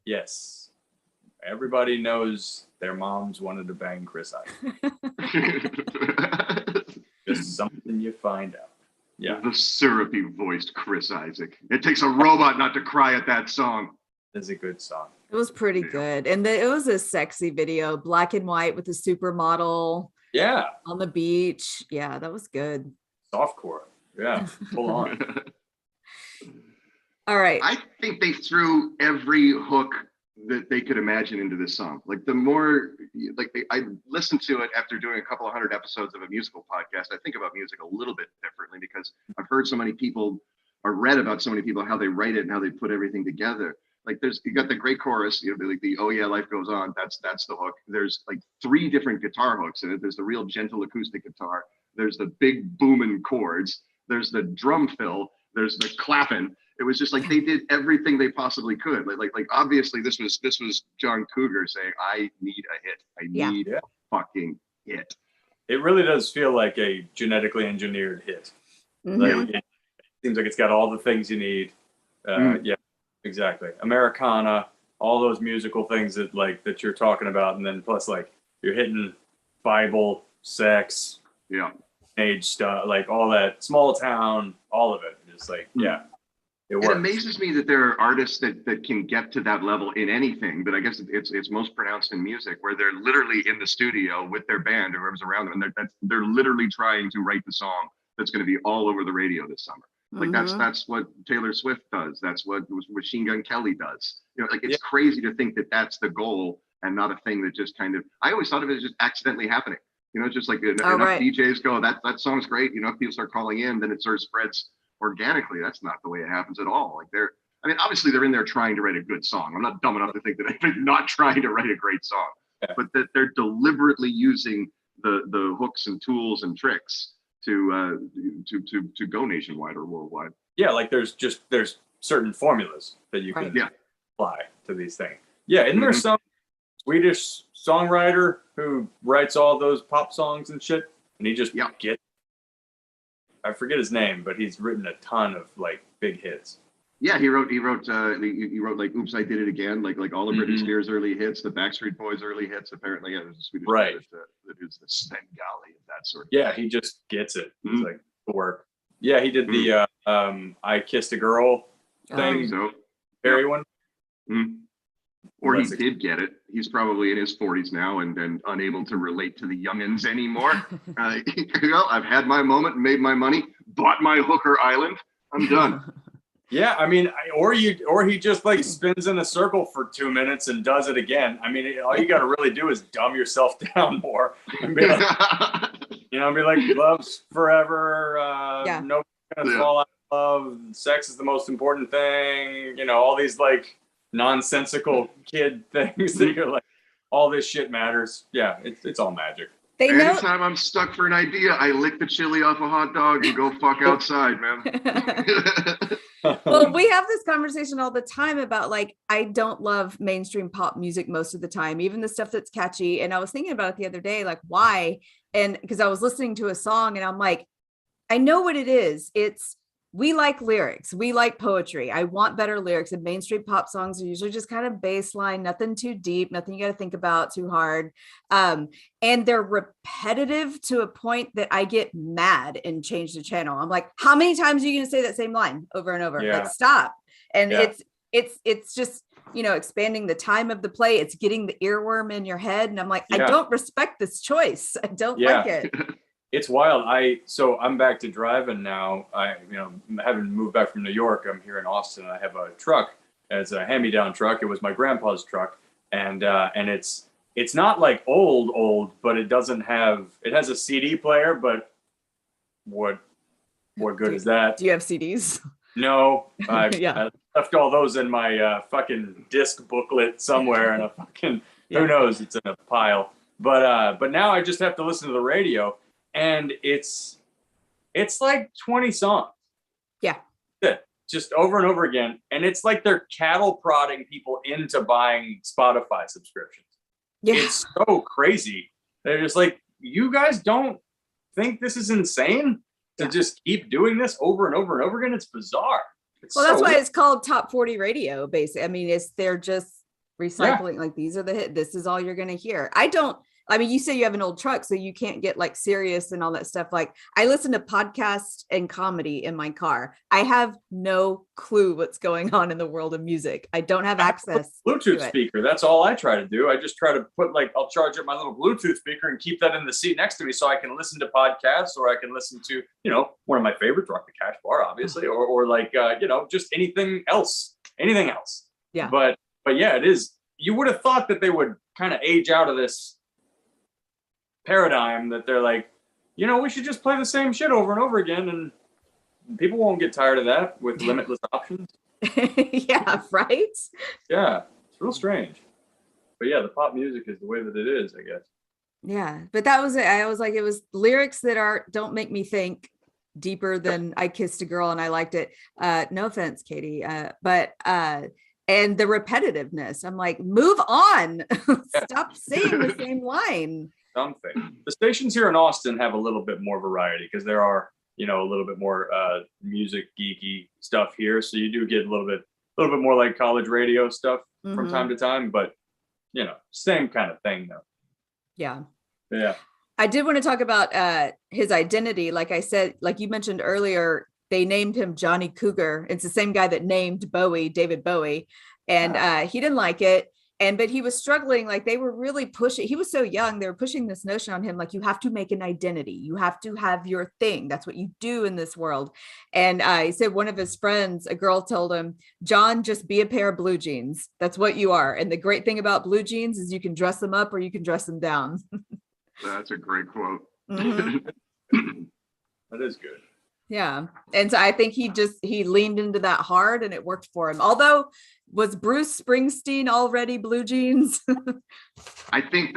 Yes. Everybody knows their moms wanted to bang Chris Isaac. Just something you find out. Yeah. The syrupy voiced Chris Isaac. It takes a robot not to cry at that song. It's a good song. It was pretty good. And it was a sexy video, black and white with a supermodel. Yeah. On the beach. Yeah, that was good. Softcore. Yeah. Full on. All right. I think they threw every hook that they could imagine into this song. Like the more, like I listened to it after doing a couple of hundred episodes of a musical podcast. I think about music a little bit differently because I've heard so many people or read about so many people, how they write it and how they put everything together. Like you got the great chorus, like the "Oh yeah, life goes on." That's the hook. There's like 3 different guitar hooks in it. There's the real gentle acoustic guitar. There's the big booming chords. There's the drum fill. There's the clapping. It was just like they did everything they possibly could. Like obviously this was John Cougar saying, "I need a hit. I need a fucking hit." It really does feel like a genetically engineered hit. Mhm. It seems like it's got all the things you need. Yeah, exactly. Americana, all those musical things that you're talking about, and then plus like you're hitting Bible, sex, age stuff, like all that, small town, all of it. Just like it works. It amazes me that there are artists that can get to that level in anything, but I guess it's most pronounced in music, where they're literally in the studio with their band or whoever's around them, and they're literally trying to write the song that's going to be all over the radio this summer. Like that's what Taylor Swift does. That's what Machine Gun Kelly does. Like it's crazy to think that that's the goal and not a thing that just kind of. I always thought of it as just accidentally happening. Just like enough DJs go, that song's great. If people start calling in, then it sort of spreads organically. That's not the way it happens at all. Like obviously they're in there trying to write a good song. I'm not dumb enough to think that they're not trying to write a great song, but that they're deliberately using the hooks and tools and tricks to go nationwide or worldwide. Yeah, like there's certain formulas that you can apply to these things. Yeah, and there's some Swedish songwriter who writes all those pop songs and shit, and he just gets. I forget his name, but he's written a ton of like big hits. Yeah, he wrote like "Oops, I Did It Again," like all of Britney Spears' early hits, the Backstreet Boys' early hits. Apparently, there's a Swedish guy that is the Svengali of that sort of. Yeah, he just gets it. It's like work. Yeah, he did the "I Kissed a Girl" thing. Barry one. Or he did get it. He's probably in his 40s now and unable to relate to the youngins anymore. I've had my moment, made my money, bought my hooker island. I'm done. Yeah, I mean, or he just like spins in a circle for 2 minutes and does it again. I mean, all you got to really do is dumb yourself down more and be like, be like, love's forever. Nobody's gonna fall out of love. Sex is the most important thing. All these like nonsensical kid things that you're like, all this shit matters. Yeah, it's all magic. Anytime I'm stuck for an idea, I lick the chili off a hot dog and go fuck outside, man. Well, we have this conversation all the time about like, I don't love mainstream pop music most of the time, even the stuff that's catchy. And I was thinking about it the other day, like why? And because I was listening to a song and I'm like, I know what it is. We like lyrics. We like poetry. I want better lyrics, and mainstream pop songs are usually just kind of baseline, nothing too deep, nothing you got to think about too hard. And they're repetitive to a point that I get mad and change the channel. I'm like, how many times are you going to say that same line over and over? Like, stop. And it's just, expanding the time of the play. It's getting the earworm in your head. And I'm like, I don't respect this choice. I don't like it. It's wild. So I'm back to driving now. Having moved back from New York, I'm here in Austin. And I have a truck. It's a hand-me-down truck. It was my grandpa's truck, and it's not like old, but it has a CD player. But what good is that? Do you have CDs? No, I left all those in my fucking disc booklet somewhere, and who knows? It's in a pile. But now I just have to listen to the radio. And it's like 20 songs. Yeah. Just over and over again. And it's like they're cattle prodding people into buying Spotify subscriptions. Yeah. It's so crazy. They're just like, you guys don't think this is insane to just keep doing this over and over and over again? It's bizarre. That's why it's called Top 40 Radio, basically. I mean, they're just recycling, like these are the hit. This is all you're going to hear. You say you have an old truck, so you can't get like serious and all that stuff. Like I listen to podcasts and comedy in my car. I have no clue what's going on in the world of music. I don't have access. Bluetooth speaker. That's all I try to do. I just try to put I'll charge up my little Bluetooth speaker and keep that in the seat next to me so I can listen to podcasts, or I can listen to, one of my favorites, Rock the Cash Bar, obviously, or just anything else. Yeah. But yeah, it is. you would have thought that they would kind of age out of this paradigm that they're like, we should just play the same shit over and over again, and people won't get tired of that with limitless options. Yeah, right? Yeah, it's real strange. But yeah, the pop music is the way that it is, I guess. Yeah, but that was it. I was like, it was lyrics that don't make me think deeper than I kissed a girl and I liked it. No offense, Katie. But and the repetitiveness. I'm like, move on. Stop saying the same line. Something. The stations here in Austin have a little bit more variety because there are, a little bit more music geeky stuff here. So you do get a little bit more like college radio stuff from time to time, but same kind of thing though. Yeah. Yeah. I did want to talk about his identity. Like I said, like you mentioned earlier, they named him Johnny Cougar. It's the same guy that named Bowie, David Bowie. And he didn't like it. But he was struggling. Like they were really pushing. He was so young. They were pushing this notion on him. Like you have to make an identity. You have to have your thing. That's what you do in this world. And he said one of his friends, a girl told him, John, just be a pair of blue jeans. That's what you are. And the great thing about blue jeans is you can dress them up or you can dress them down. That's a great quote. That is good. Yeah. And so I think he leaned into that hard and it worked for him. Although, was Bruce Springsteen already blue jeans? I think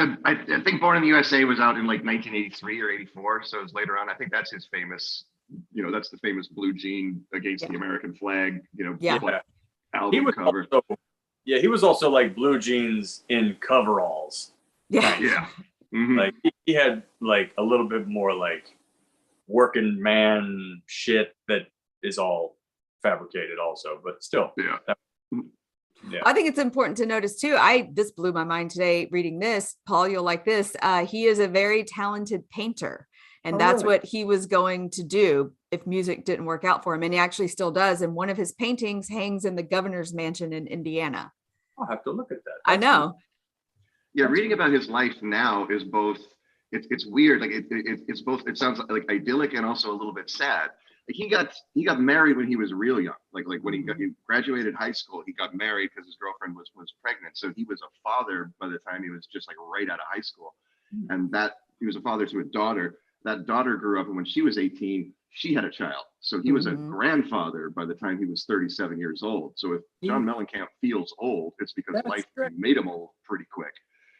Born in the USA was out in like 1983 or 84. So it was later on. I think that's his famous, that's the famous blue jean against the American flag, album cover. He was also like blue jeans in coveralls. Yeah. Yeah. Mm-hmm. Like he had like a little bit more like working man shit that is all fabricated also, but still. Yeah. Yeah. I think it's important to notice too. This blew my mind today reading this. Paul, you'll like this. He is a very talented painter, and that's really? what he was going to do if music didn't work out for him. And he actually still does. And one of his paintings hangs in the governor's mansion in Indiana. I'll have to look at that. I know. Yeah, reading about his life now is both. It's weird. Like it's both. It sounds like idyllic and also a little bit sad. Like he got married when he was real young. Like when he graduated high school, he got married because his girlfriend was pregnant. So he was a father by the time he was just like right out of high school, and that he was a father to a daughter. That daughter grew up, and when she was 18, she had a child. So he was a grandfather by the time he was 37 years old. So if John Mellencamp feels old, it's because life made him old pretty quick.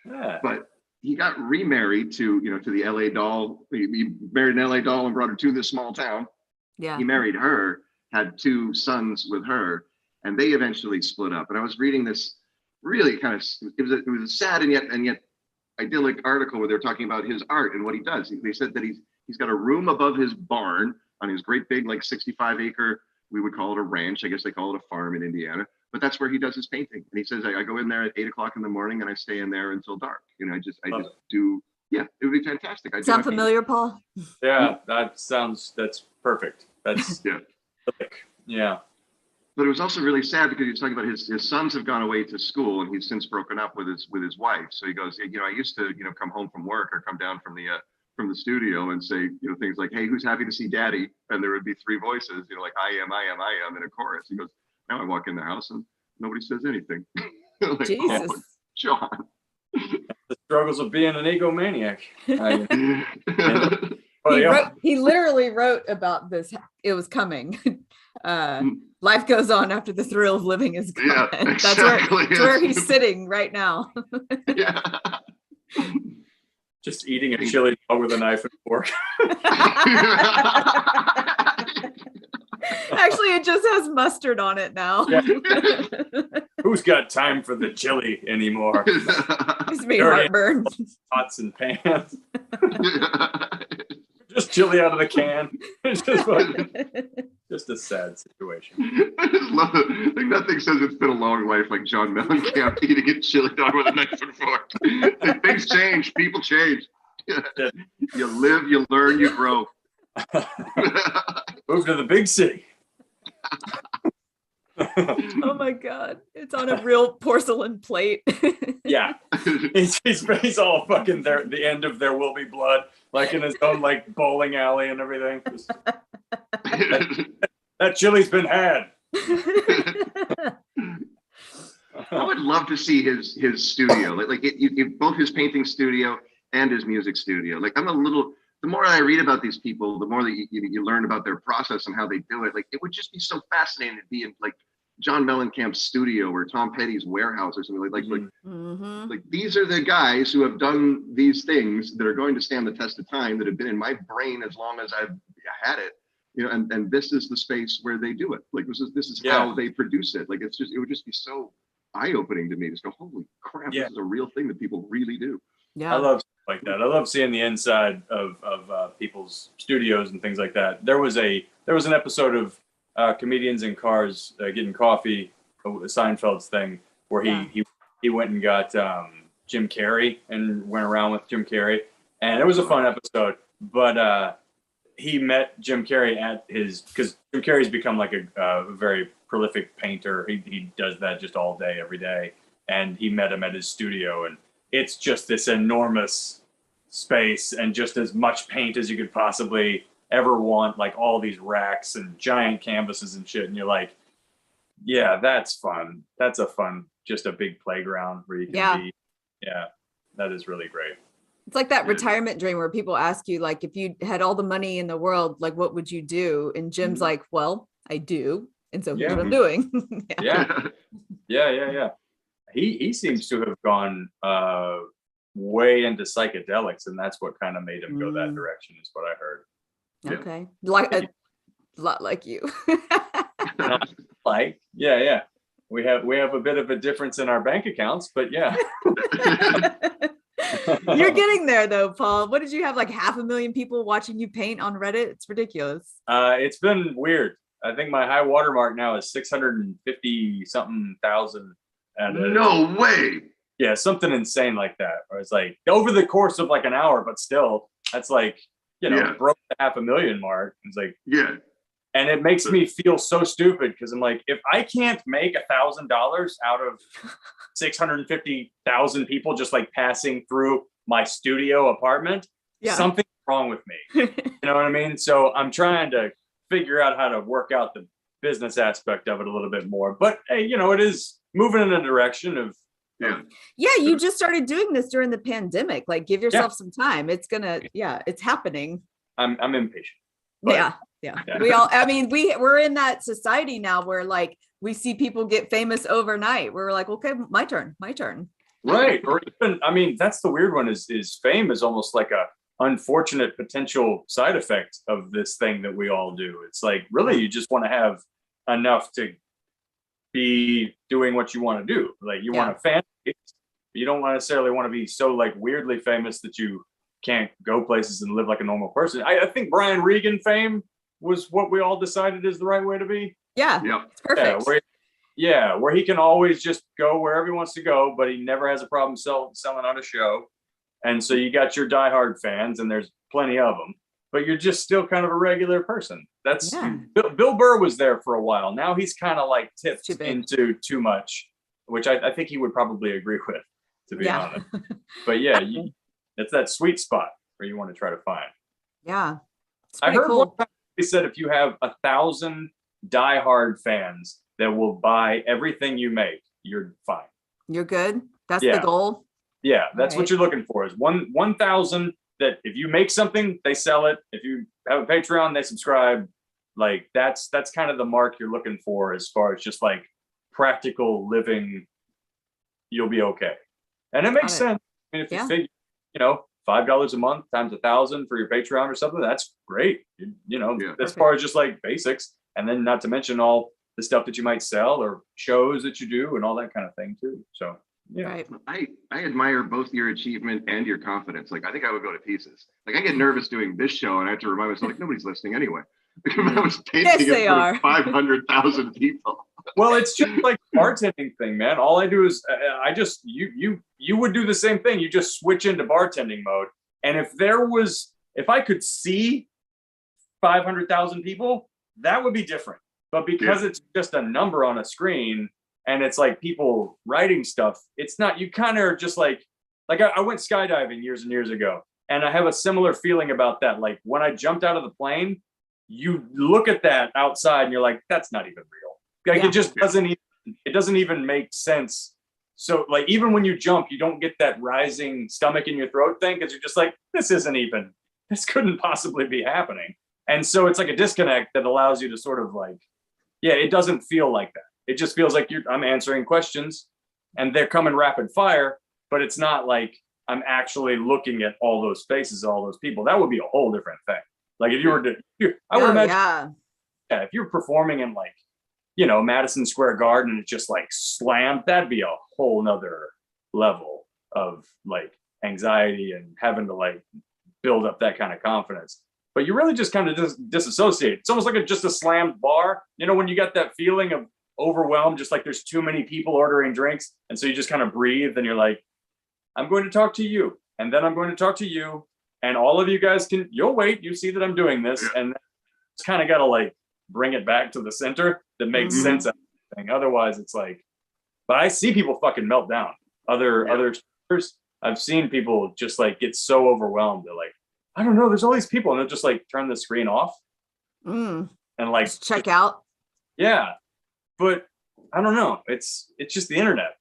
Yeah. But he got remarried to the LA doll. He married an LA doll and brought her to this small town. Yeah. He married her, had 2 sons with her, and they eventually split up. And I was reading this really kind of, it was a sad and yet idyllic article where they're talking about his art and what he does. They said that he's got a room above his barn on his great big, like 65-acre, we would call it a ranch. I guess they call it a farm in Indiana, but that's where he does his painting. And he says, I go in there at 8:00 in the morning and I stay in there until dark. I just do. Yeah, it would be fantastic. Sound familiar, Paul? Yeah, that's perfect. That's yeah. But it was also really sad because he was talking about his sons have gone away to school and he's since broken up with his wife. So he goes, I used to come home from work or come down from the studio and say things like, hey, who's happy to see daddy? And there would be 3 voices, like I am in a chorus. He goes, now I walk in the house and nobody says anything. Like, Jesus. oh, John. The struggles of being an egomaniac. He literally wrote about this. It was coming. Life goes on after the thrill of living is gone. Yeah, exactly. That's where he's sitting right now. Yeah. Just eating a chili dog with a knife and fork. Actually, it just has mustard on it now. Yeah. Who's got time for the chili anymore? Gives me heartburn. Pots and pans. Just chili out of the can. It's just a sad situation. I just love it. I think nothing says it's been a long life like John Mellencamp eating a chili dog with a knife and fork. Things change. People change. You live, you learn, you grow. Move to the big city. Oh my God. It's on a real porcelain plate. Yeah. He's all fucking there at the end of There Will Be Blood, like in his own like bowling alley and everything. That chili's been had. I would love to see his studio, both his painting studio and his music studio. Like the more I read about these people, the more that you learn about their process and how they do it. Like it would just be so fascinating to be in like John Mellencamp's studio or Tom Petty's warehouse or something like these are the guys who have done these things that are going to stand the test of time, that have been in my brain as long as I've had it. You know, and this is the space where they do it. Like this is how they produce it. Like it would just be so eye-opening to me. Just go, holy crap, this is a real thing that people really do. Yeah. I love stuff like that. I love seeing the inside of people's studios and things like that. There was an episode of Comedians in Cars Getting Coffee, Seinfeld's thing, where he went and got Jim Carrey and went around with Jim Carrey, and it was a fun episode. But he met Jim Carrey because Jim Carrey's become like a very prolific painter. He does that just all day, every day. And he met him at his studio, and it's just this enormous space and just as much paint as you could possibly ever want, like all these racks and giant canvases and shit. And you're like, yeah, that's fun. That's just a big playground where you can be. Yeah, that is really great. It's like that retirement dream where people ask you, like, if you had all the money in the world, like, what would you do? And Jim's like, well, I do. And so here's what I'm doing. Yeah. He seems to have gone way into psychedelics, and that's what kind of made him go that direction, is what I heard. Okay. Like a lot like you. Yeah. We have a bit of a difference in our bank accounts, but yeah. You're getting there though, Paul. What did you have, like 500,000 people watching you paint on Reddit? It's ridiculous. It's been weird. I think my high watermark now is 650 something thousand. No way. Yeah, something insane like that. Or it's like over the course of like an hour, but still, that's like, broke the 500,000 mark. It's like, and it makes me feel so stupid because I'm like, if I can't make $1,000 out of 650,000 people just like passing through my studio apartment, something's wrong with me. You know what I mean? So I'm trying to figure out how to work out the business aspect of it a little bit more. But hey, it is moving in a direction of you just started doing this during the pandemic. Like, give yourself some time. It's gonna it's happening. I'm impatient. We all, I mean, we're in that society now where like we see people get famous overnight. We're like, okay, my turn. Right. Or even, I mean, that's the weird one is fame is almost like a unfortunate potential side effect of this thing that we all do. It's like, really, you just want to have enough to be doing what you want to do. Like you want a fan base. You don't necessarily want to be so like weirdly famous that you can't go places and live like a normal person. I think Brian Regan fame was what we all decided is the right way to be. Yeah. It's perfect. Where he can always just go wherever he wants to go, but he never has a problem selling on a show. And so you got your diehard fans, and there's plenty of them, but you're just still kind of a regular person. That's Bill Burr was there for a while. Now he's kind of like tipped into too much, which I think he would probably agree with, to be honest. But it's that sweet spot where you want to try to find. Yeah. I heard one time they said if you have 1,000 diehard fans that will buy everything you make, you're fine. You're good. That's the goal. Yeah, that's what you're looking for, is 1,000 that if you make something, they sell it. If you have a Patreon, they subscribe. Like that's kind of the mark you're looking for as far as just like practical living. You'll be okay. And it makes sense. I mean, if you figure, $5 a month times 1,000 for your Patreon or something, that's great. As far as just like basics, and then not to mention all the stuff that you might sell or shows that you do and all that kind of thing too. So I admire both your achievement and your confidence. Like I think I would go to pieces. Like I get nervous doing this show, and I have to remind myself like nobody's listening anyway. I was painting they are. 500,000 people. Well, it's just like bartending thing, man. All I do is you would do the same thing. You just switch into bartending mode. And if I could see 500,000 people, that would be different. But because it's just a number on a screen and it's like people writing stuff, it's not, you kind of are just like I went skydiving years and years ago, and I have a similar feeling about that. Like when I jumped out of the plane, you look at that outside and you're like, that's not even real. Like it just doesn't even make sense So like, even when you jump, you don't get that rising stomach in your throat thing, because you're just like, this couldn't possibly be happening. And so it's like a disconnect that allows you to sort of like, yeah, it doesn't feel like that. It just feels like I'm answering questions and they're coming rapid fire, but it's not like I'm actually looking at all those faces, all those people. That would be a whole different thing. Like if you were to, I would imagine, yeah, if you're performing in like, Madison Square Garden, it's just like slammed, that'd be a whole nother level of like anxiety and having to like build up that kind of confidence. But you really just kind of disassociate. It's almost like just a slammed bar. When you got that feeling of overwhelmed, just like there's too many people ordering drinks. And so you just kind of breathe and you're like, I'm going to talk to you. And then I'm going to talk to you. And all of you guys you'll wait. You see that I'm doing this. And it's kind of got to like bring it back to the center that makes sense of everything. Otherwise it's like, but I see people fucking melt down. Other speakers, I've seen people just like get so overwhelmed. They're like, I don't know, there's all these people, and they'll just like turn the screen off and like just check out. Yeah, but I don't know. It's just the internet.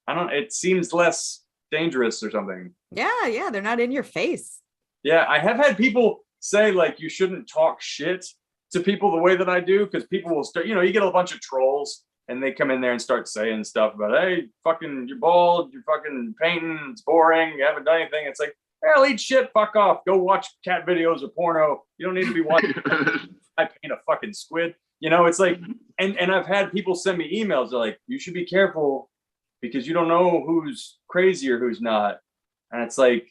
It seems less dangerous or something. Yeah, they're not in your face. Yeah, I have had people say like you shouldn't talk shit to people the way that I do, because people will start. You get a bunch of trolls and they come in there and start saying stuff about, hey, fucking, you're bald, you're fucking painting, it's boring, you haven't done anything. It's like, hell, eat shit, fuck off, go watch cat videos or porno. You don't need to be watching. I paint a fucking squid. It's like, and I've had people send me emails. They're like, you should be careful because you don't know who's crazy or who's not. And it's like,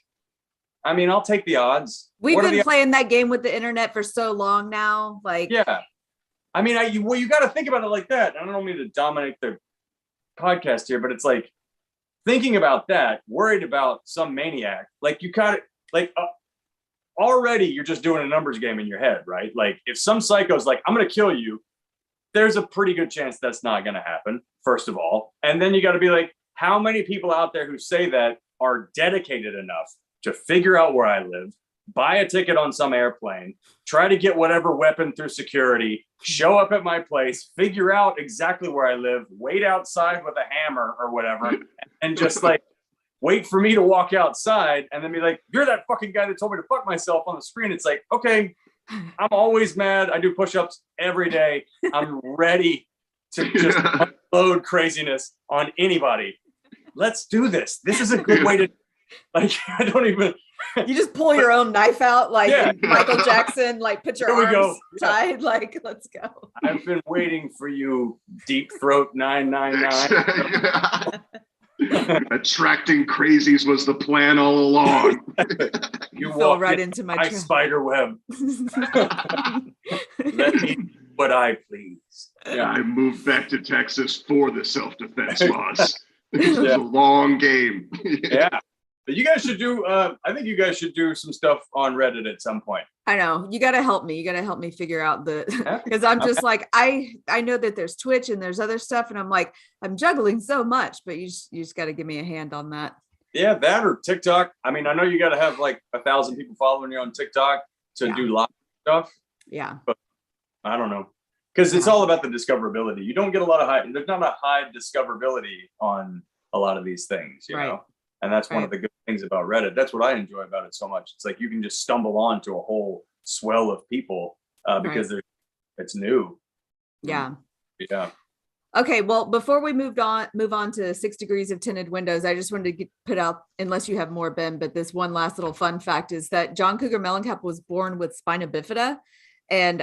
I mean, I'll take the odds. We've been playing that game with the internet for so long now. Like, yeah. I mean, you got to think about it like that. I don't mean to dominate the podcast here, but it's like thinking about that, worried about some maniac. Like you got it. Like already, you're just doing a numbers game in your head, right? Like if some psycho's like, I'm going to kill you, there's a pretty good chance that's not going to happen. First of all, and then you got to be like, how many people out there who say that are dedicated enough to figure out where I live, buy a ticket on some airplane, try to get whatever weapon through security, show up at my place, figure out exactly where I live, wait outside with a hammer or whatever, and just like wait for me to walk outside and then be like, you're that fucking guy that told me to fuck myself on the screen. It's like, okay, I'm always mad. I do push-ups every day. I'm ready to just unload craziness on anybody. Let's do this. This is a good way to, like, I don't even. You just pull your own knife out, like Michael Jackson, like put your arms tied, like, let's go. I've been waiting for you, Deep Throat 999. Attracting crazies was the plan all along. You fell right into my spider web. Let me do what I please. Yeah, I moved back to Texas for the self-defense laws. It's a long game. Yeah. But you guys should do, I think you guys should do some stuff on Reddit at some point. I know. You got to help me. You got to help me figure out because I'm just like, I know that there's Twitch and there's other stuff. And I'm like, I'm juggling so much, but you just got to give me a hand on that. Yeah, that or TikTok. I mean, I know you got to have like 1,000 people following you on TikTok to do live stuff. Yeah. But I don't know. Because it's all about the discoverability. You don't get a lot of there's not a high discoverability on a lot of these things, you know? And that's one of the good things about Reddit. That's what I enjoy about it so much. It's like you can just stumble on to a whole swell of people because it's new. Yeah. Yeah. Okay. Well, before we move on to 6 degrees of tinted windows, I just wanted to put out, unless you have more, Ben, but this one last little fun fact is that John Cougar Mellencamp was born with spina bifida. And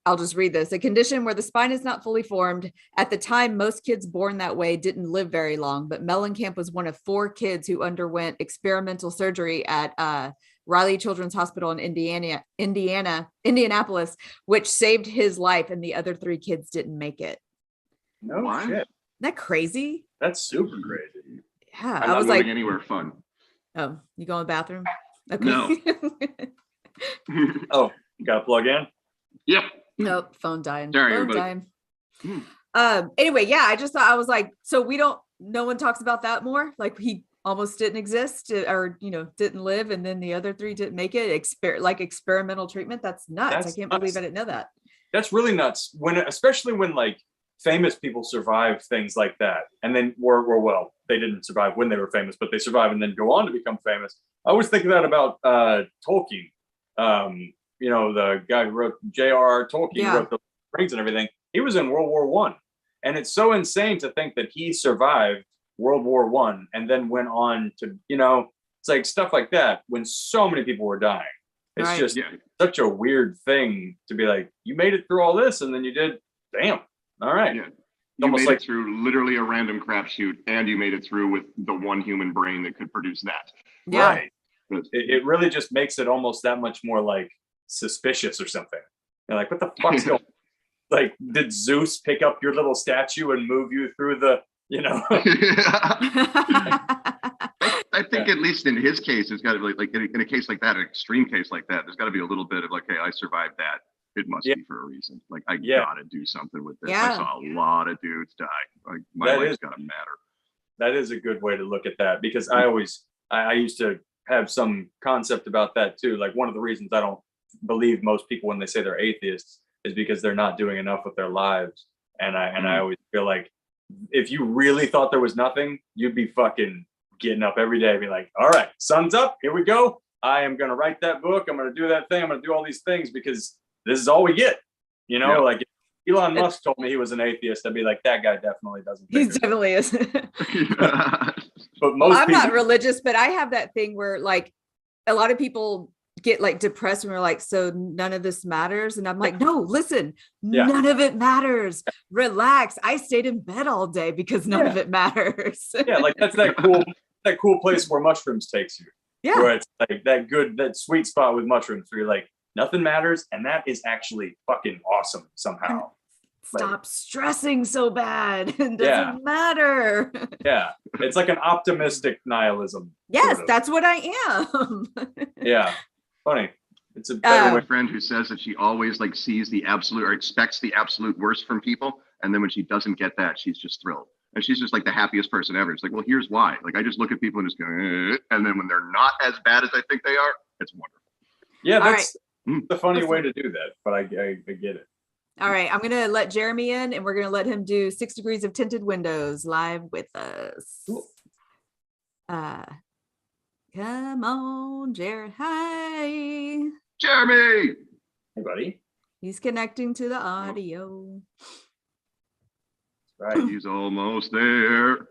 I'll just read this. A condition where the spine is not fully formed. At the time, most kids born that way didn't live very long, but Mellencamp was one of 4 kids who underwent experimental surgery at Riley Children's Hospital in Indianapolis, which saved his life, and the other 3 kids didn't make it. No shit. Isn't that crazy? That's super crazy. Yeah. I'm not going anywhere fun. Oh, you go in the bathroom? Okay. No. Oh, you got to plug in? Yep. Nope, phone dying. Sorry, phone everybody. dying. Anyway, yeah, I just thought, I was like, so no one talks about that more. Like he almost didn't exist or, didn't live. And then the other 3 didn't make it. Experimental treatment. That's nuts. I can't believe I didn't know that. That's really nuts. Especially when like famous people survive things like that, and then were well, they didn't survive when they were famous, but they survive and then go on to become famous. I always think of that about Tolkien. The guy who wrote J.R.R. Tolkien, wrote the Rings and everything. He was in World War One, and it's so insane to think that he survived World War One and then went on to, it's like stuff like that when so many people were dying. It's just such a weird thing to be like, you made it through all this and then you did, damn, all right. Yeah. You made it through literally a random crapshoot, and you made it through with the one human brain that could produce that. Yeah. Right. It really just makes it almost that much more like suspicious or something. You're like, what the fuck's going on? Like, did Zeus pick up your little statue and move you through the, I think at least in his case, it's got to be like in a case like that, an extreme case like that, there's got to be a little bit of like, hey, I survived that. It must be for a reason. Like, I gotta do something with this. Yeah. I saw a lot of dudes die. Like, my life's gotta matter. That is a good way to look at that, because I used to have some concept about that too. Like, one of the reasons I don't believe most people when they say they're atheists is because they're not doing enough with their lives. And I always feel like if you really thought there was nothing, you'd be fucking getting up every day and be like, all right, sun's up, here we go. I am gonna write that book. I'm gonna do that thing. I'm gonna do all these things because this is all we get. Like, if Elon Musk told me he was an atheist, I'd be like, that guy definitely doesn't. He definitely is. But most I'm people, not religious, but I have that thing where like a lot of people get like depressed and we're like, so none of this matters. And I'm like, no, listen, none of it matters. Relax. I stayed in bed all day because none of it matters. Like that's that cool place where mushrooms takes you. Yeah. Where it's like that sweet spot with mushrooms where you're like, nothing matters. And that is actually fucking awesome somehow. Stop stressing so bad. It doesn't matter. Yeah. It's like an optimistic nihilism. Yes, sort of. that's what I am. Yeah. Funny. It's a better way. My friend who says that she always like sees the absolute or expects the absolute worst from people. And then when she doesn't get that, she's just thrilled. And she's just like the happiest person ever. It's like, well, here's why. Like, I just look at people and just go, and then when they're not as bad as I think they are, it's wonderful. Yeah, that's the funny way to do that. But I get it. All right, I'm going to let Jeremy in and we're going to let him do 6 Degrees of Tinted Windows live with us. Cool. Come on, Jared. Hi. Jeremy. Hey, buddy. He's connecting to the audio. Right. He's almost there.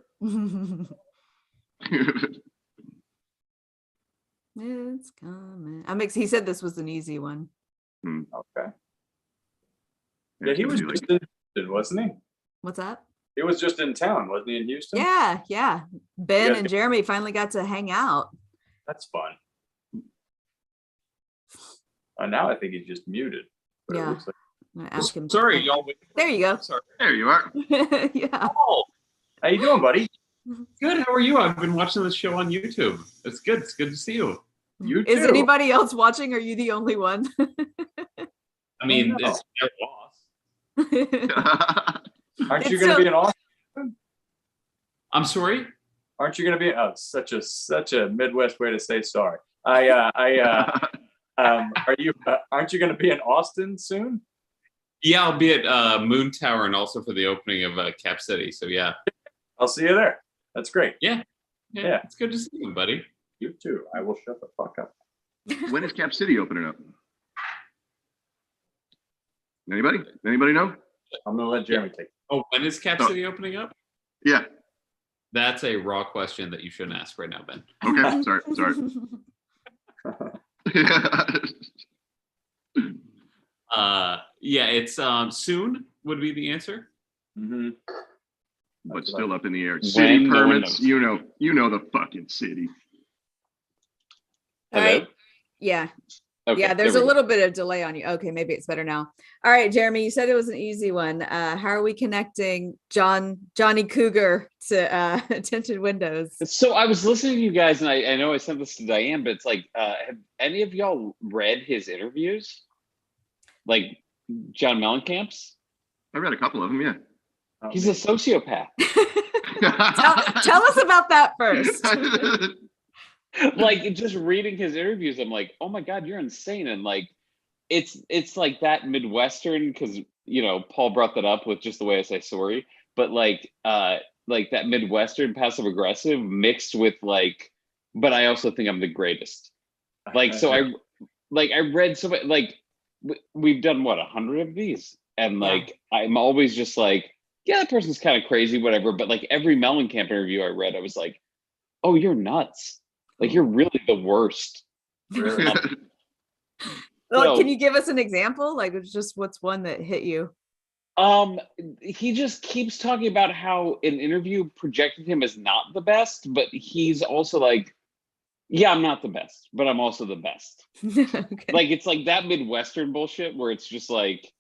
It's coming. He said this was an easy one. Okay. Yeah, he was just in Houston, wasn't he? What's that? He was just in town, wasn't he, in Houston? Yeah. Ben and Jeremy finally got to hang out. That's fun. Now I think he's just muted. Yeah. It looks like... I'm gonna ask him. Sorry, y'all. There you go. Sorry. There you are. Yeah. Oh, How you doing, buddy? good. How are you? I've been watching this show on YouTube. It's good. It's good to see you. You Is too. anybody else watching? Are you the only one? I mean, Oh, no. it's their boss. Aren't you going to be in Austin? I'm sorry. Aren't you going to be? Oh, such a Midwest way to say sorry. Are you? Aren't you going to be in Austin soon? Yeah, I'll be at Moon Tower and also for the opening of Cap City. So yeah. I'll see you there. That's great. Yeah. Yeah. It's good to see you, buddy. You too. I will shut the fuck up. When is Cap City opening up? Anybody know? I'm going to let Jeremy take it. Oh, when is Cap City opening up? Yeah. That's a raw question that you shouldn't ask right now, Ben. Okay. Sorry. Yeah, it's soon would be the answer. Mm-hmm. But still up in the air. City permits, you know the fucking city. All right. Yeah. Okay, Yeah, there's a little bit of delay on you. Okay, maybe it's better now. All right, Jeremy, you said it was an easy one. How are we connecting Johnny Cougar to tinted windows? So I was listening to you guys, and I know I sent this to Dianne, but it's like, have any of y'all read his interviews? Like John Mellencamp's? I read a couple of them, yeah. He's a sociopath. Tell us about that first. Like, just reading his interviews, I'm like, oh my God, you're insane. And like, it's like that Midwestern, because Paul brought that up with just the way I say sorry, but like that Midwestern passive aggressive mixed with like, but I also think I'm the greatest. Like, so I read so much, like we've done what 100 of these, and like I'm always just like, yeah, that person's kind of crazy, whatever. But like every Mellencamp interview I read, I was like, oh, you're nuts. Like you're really the worst. Really? Well, can you give us an example? Like, it's just what's one that hit you? He just keeps talking about how an interview projected him as not the best, but he's also like, yeah, I'm not the best, but I'm also the best. Okay. Like, it's like that Midwestern bullshit where it's just like,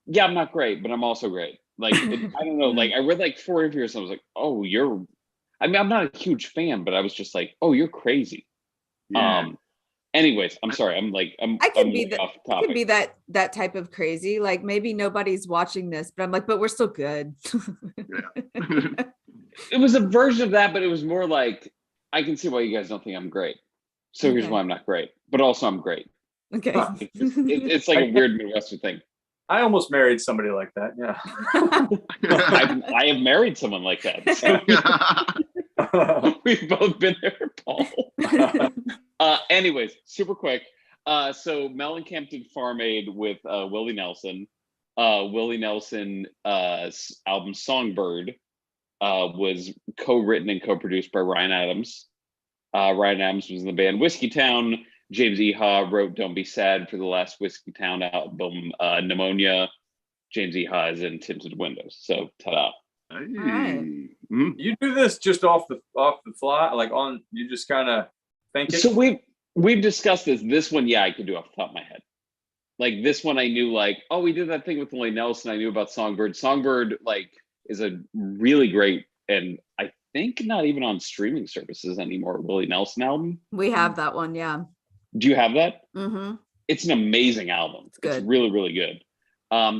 yeah, I'm not great, but I'm also great. Like, I don't know. Like, I read like 4 interviews and I was like, oh, I'm not a huge fan, but I was just like, oh, you're crazy. Yeah. Anyways, I'm sorry. I'm I can I'm be way off I topic. can be that type of crazy. Like maybe nobody's watching this, but I'm like, but we're still good. It was a version of that, but it was more like, I can see why you guys don't think I'm great. So here's Okay. why I'm not great, but also I'm great. Okay. Huh. It's like a weird Midwestern thing. I almost married somebody like that. Yeah. I have married someone like that. So we've both been there, Paul. Anyways, super quick. So Mellencamp did Farm Aid with Willie Nelson. Willie Nelson album Songbird was co-written and co-produced by Ryan Adams. Ryan Adams was in the band Whiskey Town. James Eha wrote Don't Be Sad for the last Whiskey Town album, Pneumonia. James Eha is in Tinted Windows. So ta-da. Hey. You do this just off the fly, like you just kind of think it. So we've discussed this. This one, yeah, I could do off the top of my head. Like this one, I knew like, oh, we did that thing with Willie Nelson. I knew about Songbird. Songbird like is a really great, and I think not even on streaming services anymore, Willie Nelson album. We have that one, yeah. Do you have that? Mm-hmm. It's an amazing album. It's good. It's really, really good.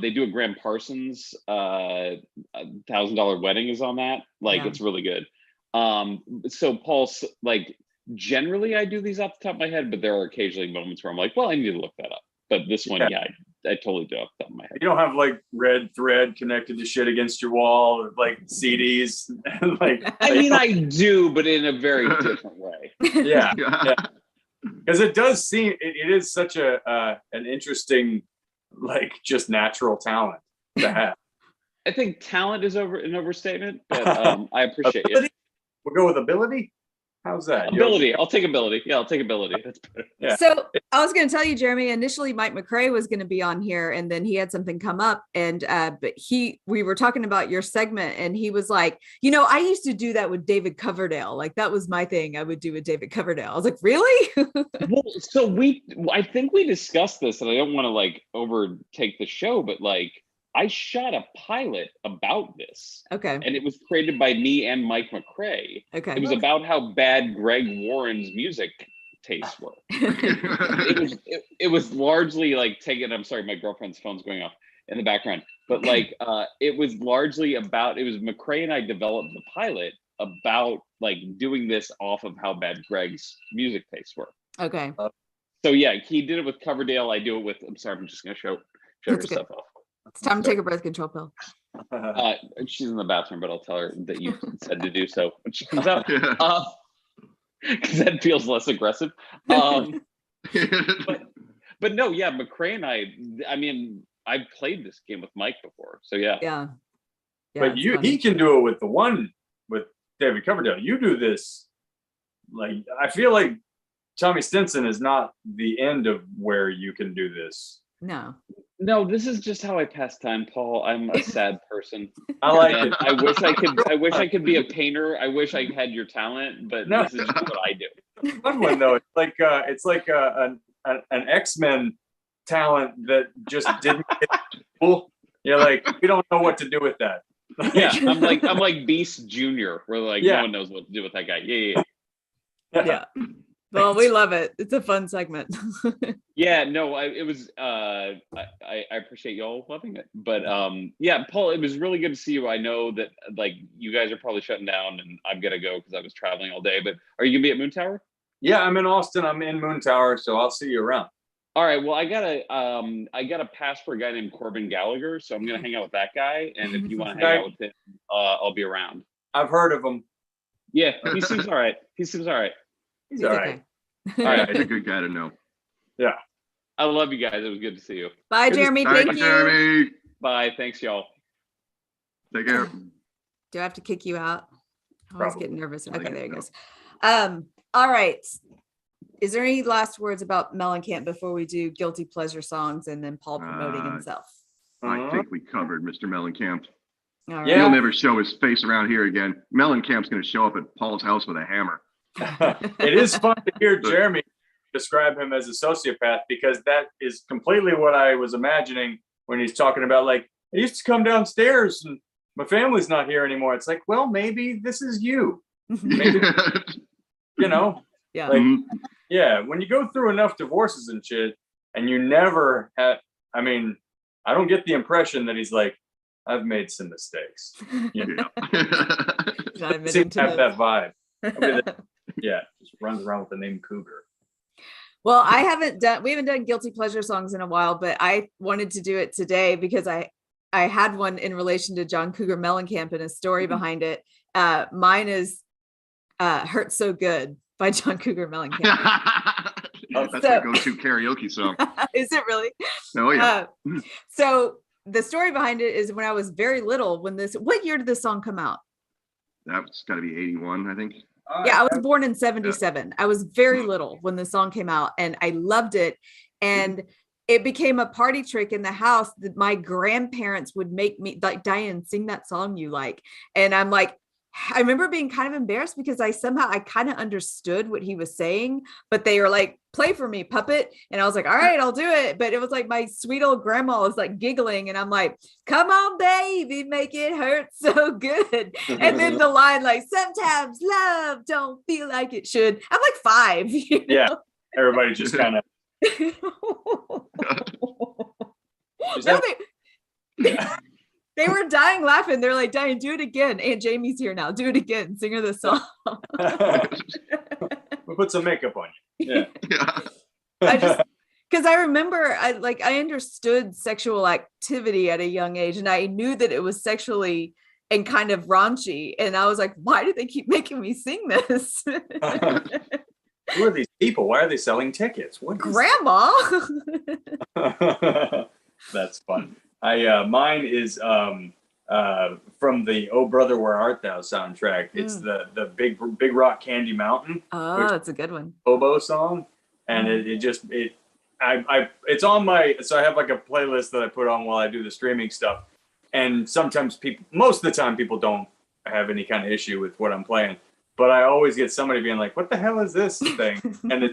They do a Graham Parsons $1,000 Wedding is on that. Like Yeah. it's really good. So Paul's like, generally I do these off the top of my head, but there are occasionally moments where I'm like, well, I need to look that up. But this one, yeah, I totally do off the top of my head. You don't have like red thread connected to shit against your wall, or like CDs, and like. I mean, I do, but in a very different way. Yeah, because it does seem it is such an interesting, like just natural talent to have. I think talent is an overstatement, but I appreciate Ability? it. We'll go with ability. How's that? Ability. I'll take ability. Yeah, I'll take ability. That's better. Yeah. So I was going to tell you, Jeremy, initially Mike McRae was going to be on here, and then he had something come up, and but we were talking about your segment, and he was like, I used to do that with David Coverdale. Like that was my thing. I would do with David Coverdale. I was like, really? Well, so I think we discussed this, and I don't want to like overtake the show, but like I shot a pilot about this. Okay. And it was created by me and Mike McRae. Okay. It was about how bad Greg Warren's music tastes were. It was largely like I'm sorry, my girlfriend's phone's going off in the background. But like it was largely about, it was McRae and I developed the pilot about like doing this off of how bad Greg's music tastes were. Okay. So yeah, he did it with Coverdale. I do it with, I'm sorry, I'm just gonna show her That's stuff off. It's time to take a birth control pill. She's in the bathroom, but I'll tell her that you said to do so when she comes out. Because that feels less aggressive. But no, yeah, McRae and I mean, I've played this game with Mike before, so yeah. Yeah. But he can do it with the one with David Coverdale. You do this, like I feel like Tommy Stinson is not the end of where you can do this. No, this is just how I pass time, Paul. I'm a sad person. I like it. I wish I could be a painter. I wish I had your talent, but this is just what I do. Fun one though. It's like an X-Men talent that just didn't get cool. You're like, we don't know what to do with that. Yeah, I'm like Beast Junior, where like no one knows what to do with that guy. Yeah. Well, we love it. It's a fun segment. Yeah, no, it was. I appreciate y'all loving it, but yeah, Paul, it was really good to see you. I know that like you guys are probably shutting down, and I'm gonna go because I was traveling all day. But are you gonna be at Moon Tower? Yeah, I'm in Austin. I'm in Moon Tower, so I'll see you around. All right. Well, I got a pass for a guy named Corbin Gallagher, so I'm gonna hang out with that guy. And if you want to hang out with him, I'll be around. I've heard of him. Yeah, he seems all right. He's He's all right. okay. All right. He's a good guy to know. Yeah. I love you guys. It was good to see you. Bye, Jeremy. All right, Thank you. Jeremy. Bye. Thanks, y'all. Take care. Do I have to kick you out? I always get Probably. nervous. I Okay, think there he so. goes. All right. Is there any last words about Mellencamp before we do guilty pleasure songs and then Paul promoting himself? I think we covered Mr. Mellencamp. All right. Yeah. He'll never show his face around here again. Mellencamp's going to show up at Paul's house with a hammer. It is fun to hear Jeremy describe him as a sociopath, because that is completely what I was imagining when he's talking about, like, I used to come downstairs and my family's not here anymore. It's like, well, maybe this is you. Maybe, you know, Yeah. like, yeah, when you go through enough divorces and shit and you never had, I mean, I don't get the impression that he's like, I've made some mistakes. He's not admitting Seems to to have those. that vibe. I mean, yeah, just runs around with the name Cougar. Well, we haven't done guilty pleasure songs in a while, but I wanted to do it today because I had one in relation to John Cougar Mellencamp and a story behind it. Mine is Hurt So Good by John Cougar Mellencamp. That's So- a go-to karaoke song. Is it really? Oh yeah. So the story behind it is when I was very little, what year did this song come out? That's got to be 81, I think. Yeah, I was born in 77. I was very little when the song came out and I loved it. And it became a party trick in the house that my grandparents would make me, like, Dianne, sing that song you like. And I'm like, I remember being kind of embarrassed because I kind of understood what he was saying, but they were like, play for me, puppet. And I was like, all right, I'll do it. But it was like my sweet old grandma was like giggling. And I'm like, come on, baby, make it hurt so good. And then the line, like, sometimes love don't feel like it should. I'm like 5. You Yeah. know? Everybody just kind of. No, they were dying laughing. They're like, Dianne, do it again. Aunt Jamie's here now. Do it again. Sing her the song. We'll put some makeup on you. Yeah. Yeah. Because I remember I understood sexual activity at a young age, and I knew that it was sexually and kind of raunchy. And I was like, why do they keep making me sing this? Who are these people? Why are they selling tickets? What is- Grandma. That's fun. Mine is from the "Oh Brother Where Art Thou" soundtrack. It's the Big Rock Candy Mountain Oh, that's a good one. hobo song, and it's on my, so I have like a playlist that I put on while I do the streaming stuff, and sometimes most of the time people don't have any kind of issue with what I'm playing, but I always get somebody being like, what the hell is this thing? And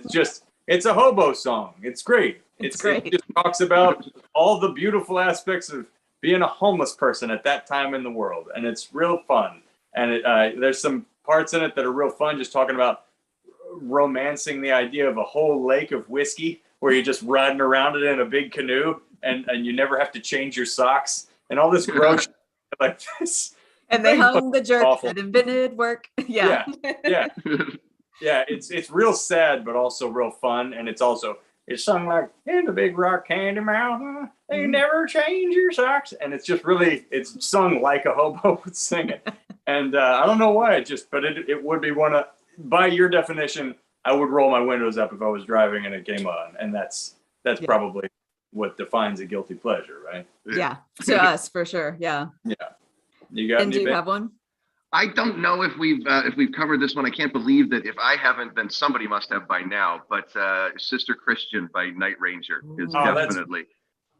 it's a hobo song. It's great. It's great. It just talks about all the beautiful aspects of being a homeless person at that time in the world, and it's real fun. And there's some parts in it that are real fun, just talking about romancing the idea of a whole lake of whiskey where you're just riding around it in a big canoe, and you never have to change your socks and all this gross shit like this. And they hung the jerk Awful. that invented work. Yeah. Yeah. It's real sad, but also real fun, and it's sung like, in the Big Rock Candy Mountain, they never change your socks. And it's just really, it's sung like a hobo would sing it. And I don't know why, but it would be one of, by your definition, I would roll my windows up if I was driving and it came on. And that's probably what defines a guilty pleasure, right? Yeah. To us, for sure. Yeah. You got And do any you have one? I don't know if we've covered this one. I can't believe that if I haven't, then somebody must have by now. But Sister Christian by Night Ranger is definitely.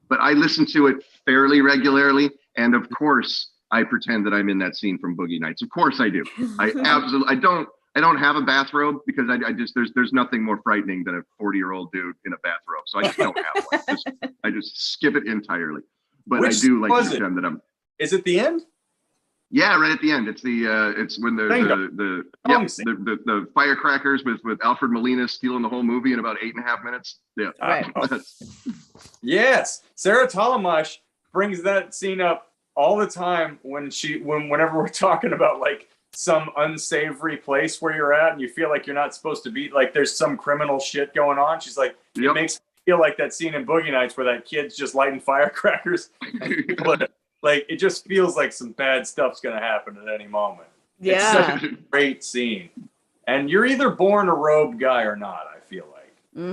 But I listen to it fairly regularly, and of course, I pretend that I'm in that scene from Boogie Nights. Of course, I do. I absolutely. I don't have a bathrobe because I just there's nothing more frightening than a 40-year-old dude in a bathrobe. So I just don't have one. I just skip it entirely. But Which I do like was to pretend that I'm. Is it the end? Yeah, right at the end. It's when the firecrackers with Alfred Molina stealing the whole movie in about 8.5 minutes. Yeah. Right. Yes. Sarah Talamash brings that scene up all the time whenever we're talking about like some unsavory place where you're at and you feel like you're not supposed to be, like there's some criminal shit going on. She's like, it makes me feel like that scene in Boogie Nights where that kid's just lighting firecrackers. Like it just feels like some bad stuff's gonna happen at any moment. It's Yeah. such a great scene. And you're either born a robe guy or not, I feel like.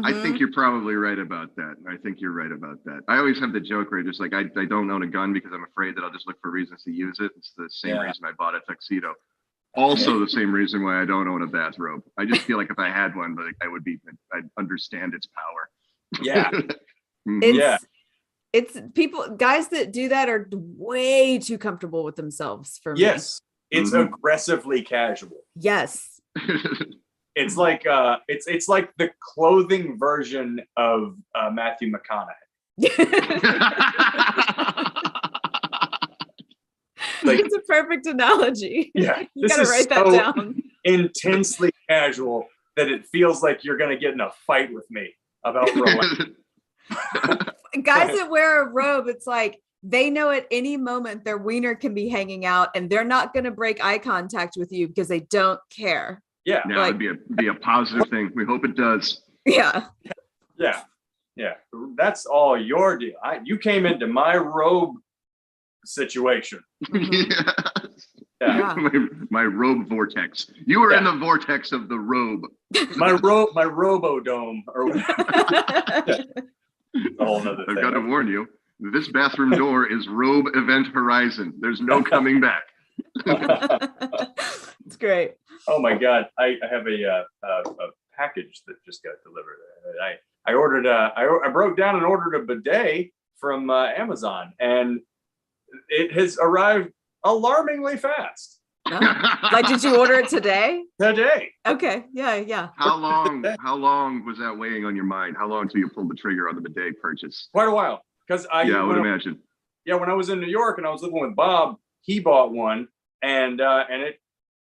I think you're probably right about that. I think you're right about that. I always have the joke where just like I don't own a gun because I'm afraid that I'll just look for reasons to use it. It's the same reason I bought a tuxedo. Also the same reason why I don't own a bathrobe. I just feel like if I had one, like I'd understand its power. Yeah. It's people, guys that do that are way too comfortable with themselves for me. Yes. It's aggressively casual. Yes. It's like it's like the clothing version of Matthew McConaughey. Like, it's a perfect analogy. Yeah, You gotta write that down. Intensely casual that it feels like you're gonna get in a fight with me about Guys that wear a robe, it's like they know at any moment their wiener can be hanging out and they're not going to break eye contact with you because they don't care. Yeah. Yeah, it'd be a positive thing. We hope it does. Yeah. Yeah. Yeah. That's all your deal. You came into my robe situation. Yeah. My robe vortex. You were in the vortex of the robe. My robodome or whatever. A whole nother thing. I've got to warn you, this bathroom door is robe event horizon. There's no coming back. It's great. Oh my God. I have a package that just got delivered. I ordered I broke down and ordered a bidet from Amazon, and it has arrived alarmingly fast. Oh. Like, did you order it today? Today. Okay. Yeah. How long was that weighing on your mind? How long until you pulled the trigger on the bidet purchase? Quite a while. Because I would imagine. Yeah, when I was in New York and I was living with Bob, he bought one, and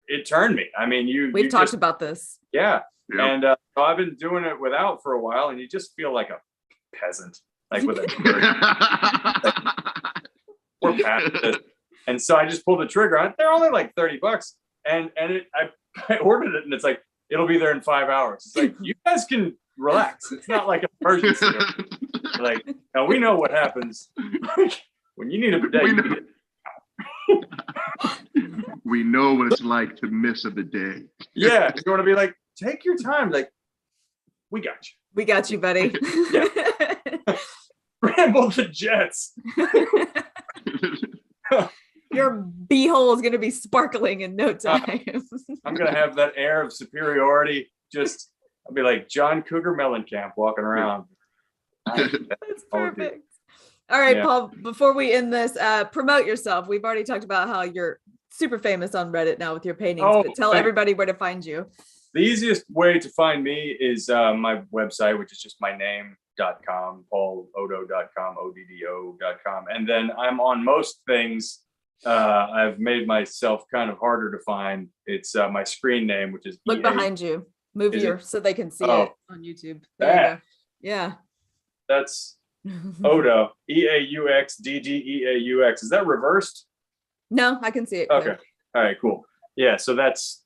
it turned me. I mean, we've talked about this. Yeah. Yep. And so I've been doing it without for a while, and you just feel like a peasant, like with a we're past this. And so I just pulled the trigger on it. They're only like $30, and I ordered it, and it's like it'll be there in 5 hours. It's like, you guys can relax. It's not like an emergency. Like, now we know what happens when you need a bidet. We know what it's like to miss a bidet. Yeah, you want to be like, take your time. Like, we got you. We got you, buddy. Ramble the jets. Your beehole is going to be sparkling in no time. I'm going to have that air of superiority. Just, I'll be like John Cougar Mellencamp walking around. That's perfect. All right, Paul, before we end this, promote yourself. We've already talked about how you're super famous on Reddit now with your paintings, but tell everybody where to find you. The easiest way to find me is my website, which is just my name.com, paulodo.com, oddo.com. And then I'm on most things. I've made myself kind of harder to find. It's my screen name, which is look behind you. Move here so they can see it on YouTube. There you go. Yeah. That's Odo, EAUXDDEAUX. Is that reversed? No, I can see it. Okay. All right, cool. Yeah, so that's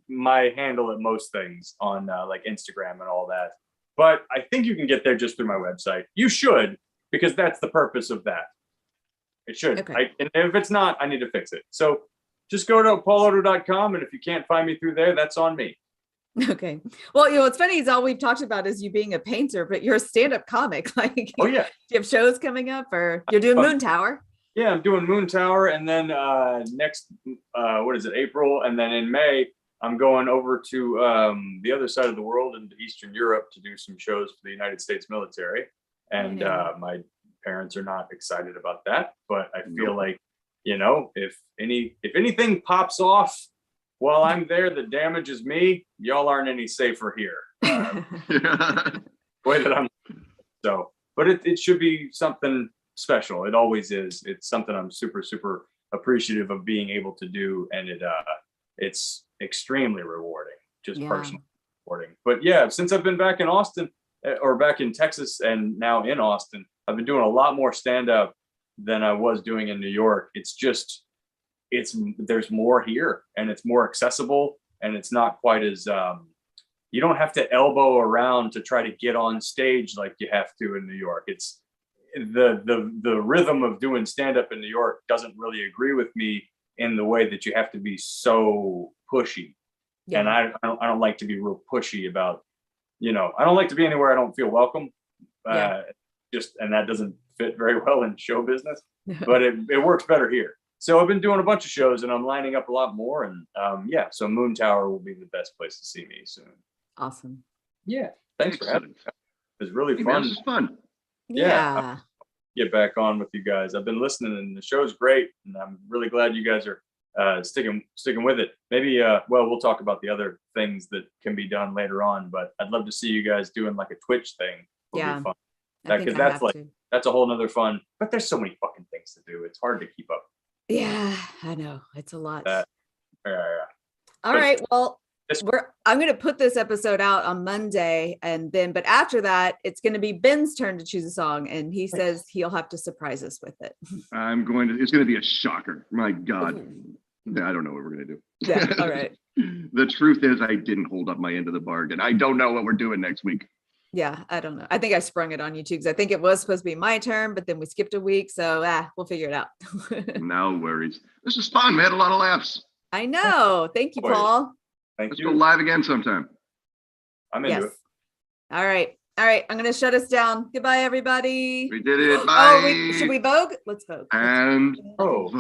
my handle at most things on like Instagram and all that. But I think you can get there just through my website. You should, because that's the purpose of that. It should. Okay. And if it's not, I need to fix it. So just go to paulodo.com, and if you can't find me through there, that's on me. Okay. Well, what's funny is all we've talked about is you being a painter, but you're a stand-up comic. Like, oh yeah, do you have shows coming up, or you're doing Moon Tower? Yeah, I'm doing Moon Tower, and then next, what is it, April, and then in May, I'm going over to the other side of the world into Eastern Europe to do some shows for the United States military, and my parents are not excited about that, but I feel like, if anything pops off while I'm there that damages me, y'all aren't any safer here. The way that I'm but it should be something special. It always is. It's something I'm super, super appreciative of being able to do, and it's extremely rewarding, just personally rewarding. But yeah, since I've been back in Austin, or back in Texas, and now in Austin, I've been doing a lot more stand-up than I was doing in New York. There's more here, and it's more accessible, and it's not quite as you don't have to elbow around to try to get on stage like you have to in New York. It's the rhythm of doing stand-up in New York doesn't really agree with me in the way that you have to be so pushy. And I don't like to be real pushy about, I don't like to be anywhere I don't feel welcome. And that doesn't fit very well in show business, but it works better here. So I've been doing a bunch of shows and I'm lining up a lot more. And so Moon Tower will be the best place to see me soon. Awesome. Yeah. Thanks for having me. It was really fun. This is fun. Yeah. Get back on with you guys. I've been listening and the show's great. And I'm really glad you guys are sticking with it. Maybe, we'll talk about the other things that can be done later on, but I'd love to see you guys doing like a Twitch thing. It'll be fun. Because that's a whole nother fun, but there's so many fucking things to do. It's hard to keep up. Yeah, I know. It's a lot. Yeah. All right. Well, I'm going to put this episode out on Monday but after that, it's going to be Ben's turn to choose a song. And he says he'll have to surprise us with it. It's going to be a shocker. My God. I don't know what we're going to do. Yeah. All right. The truth is I didn't hold up my end of the bargain. I don't know what we're doing next week. Yeah, I don't know. I think I sprung it on you too, because I think it was supposed to be my turn, but then we skipped a week. So we'll figure it out. No worries. This is fun. We had a lot of laughs. I know. Thank you, Paul. Let's go live again sometime. I'm into it. All right. I'm going to shut us down. Goodbye, everybody. We did it. Bye. Should we vogue? Let's vogue. And vogue.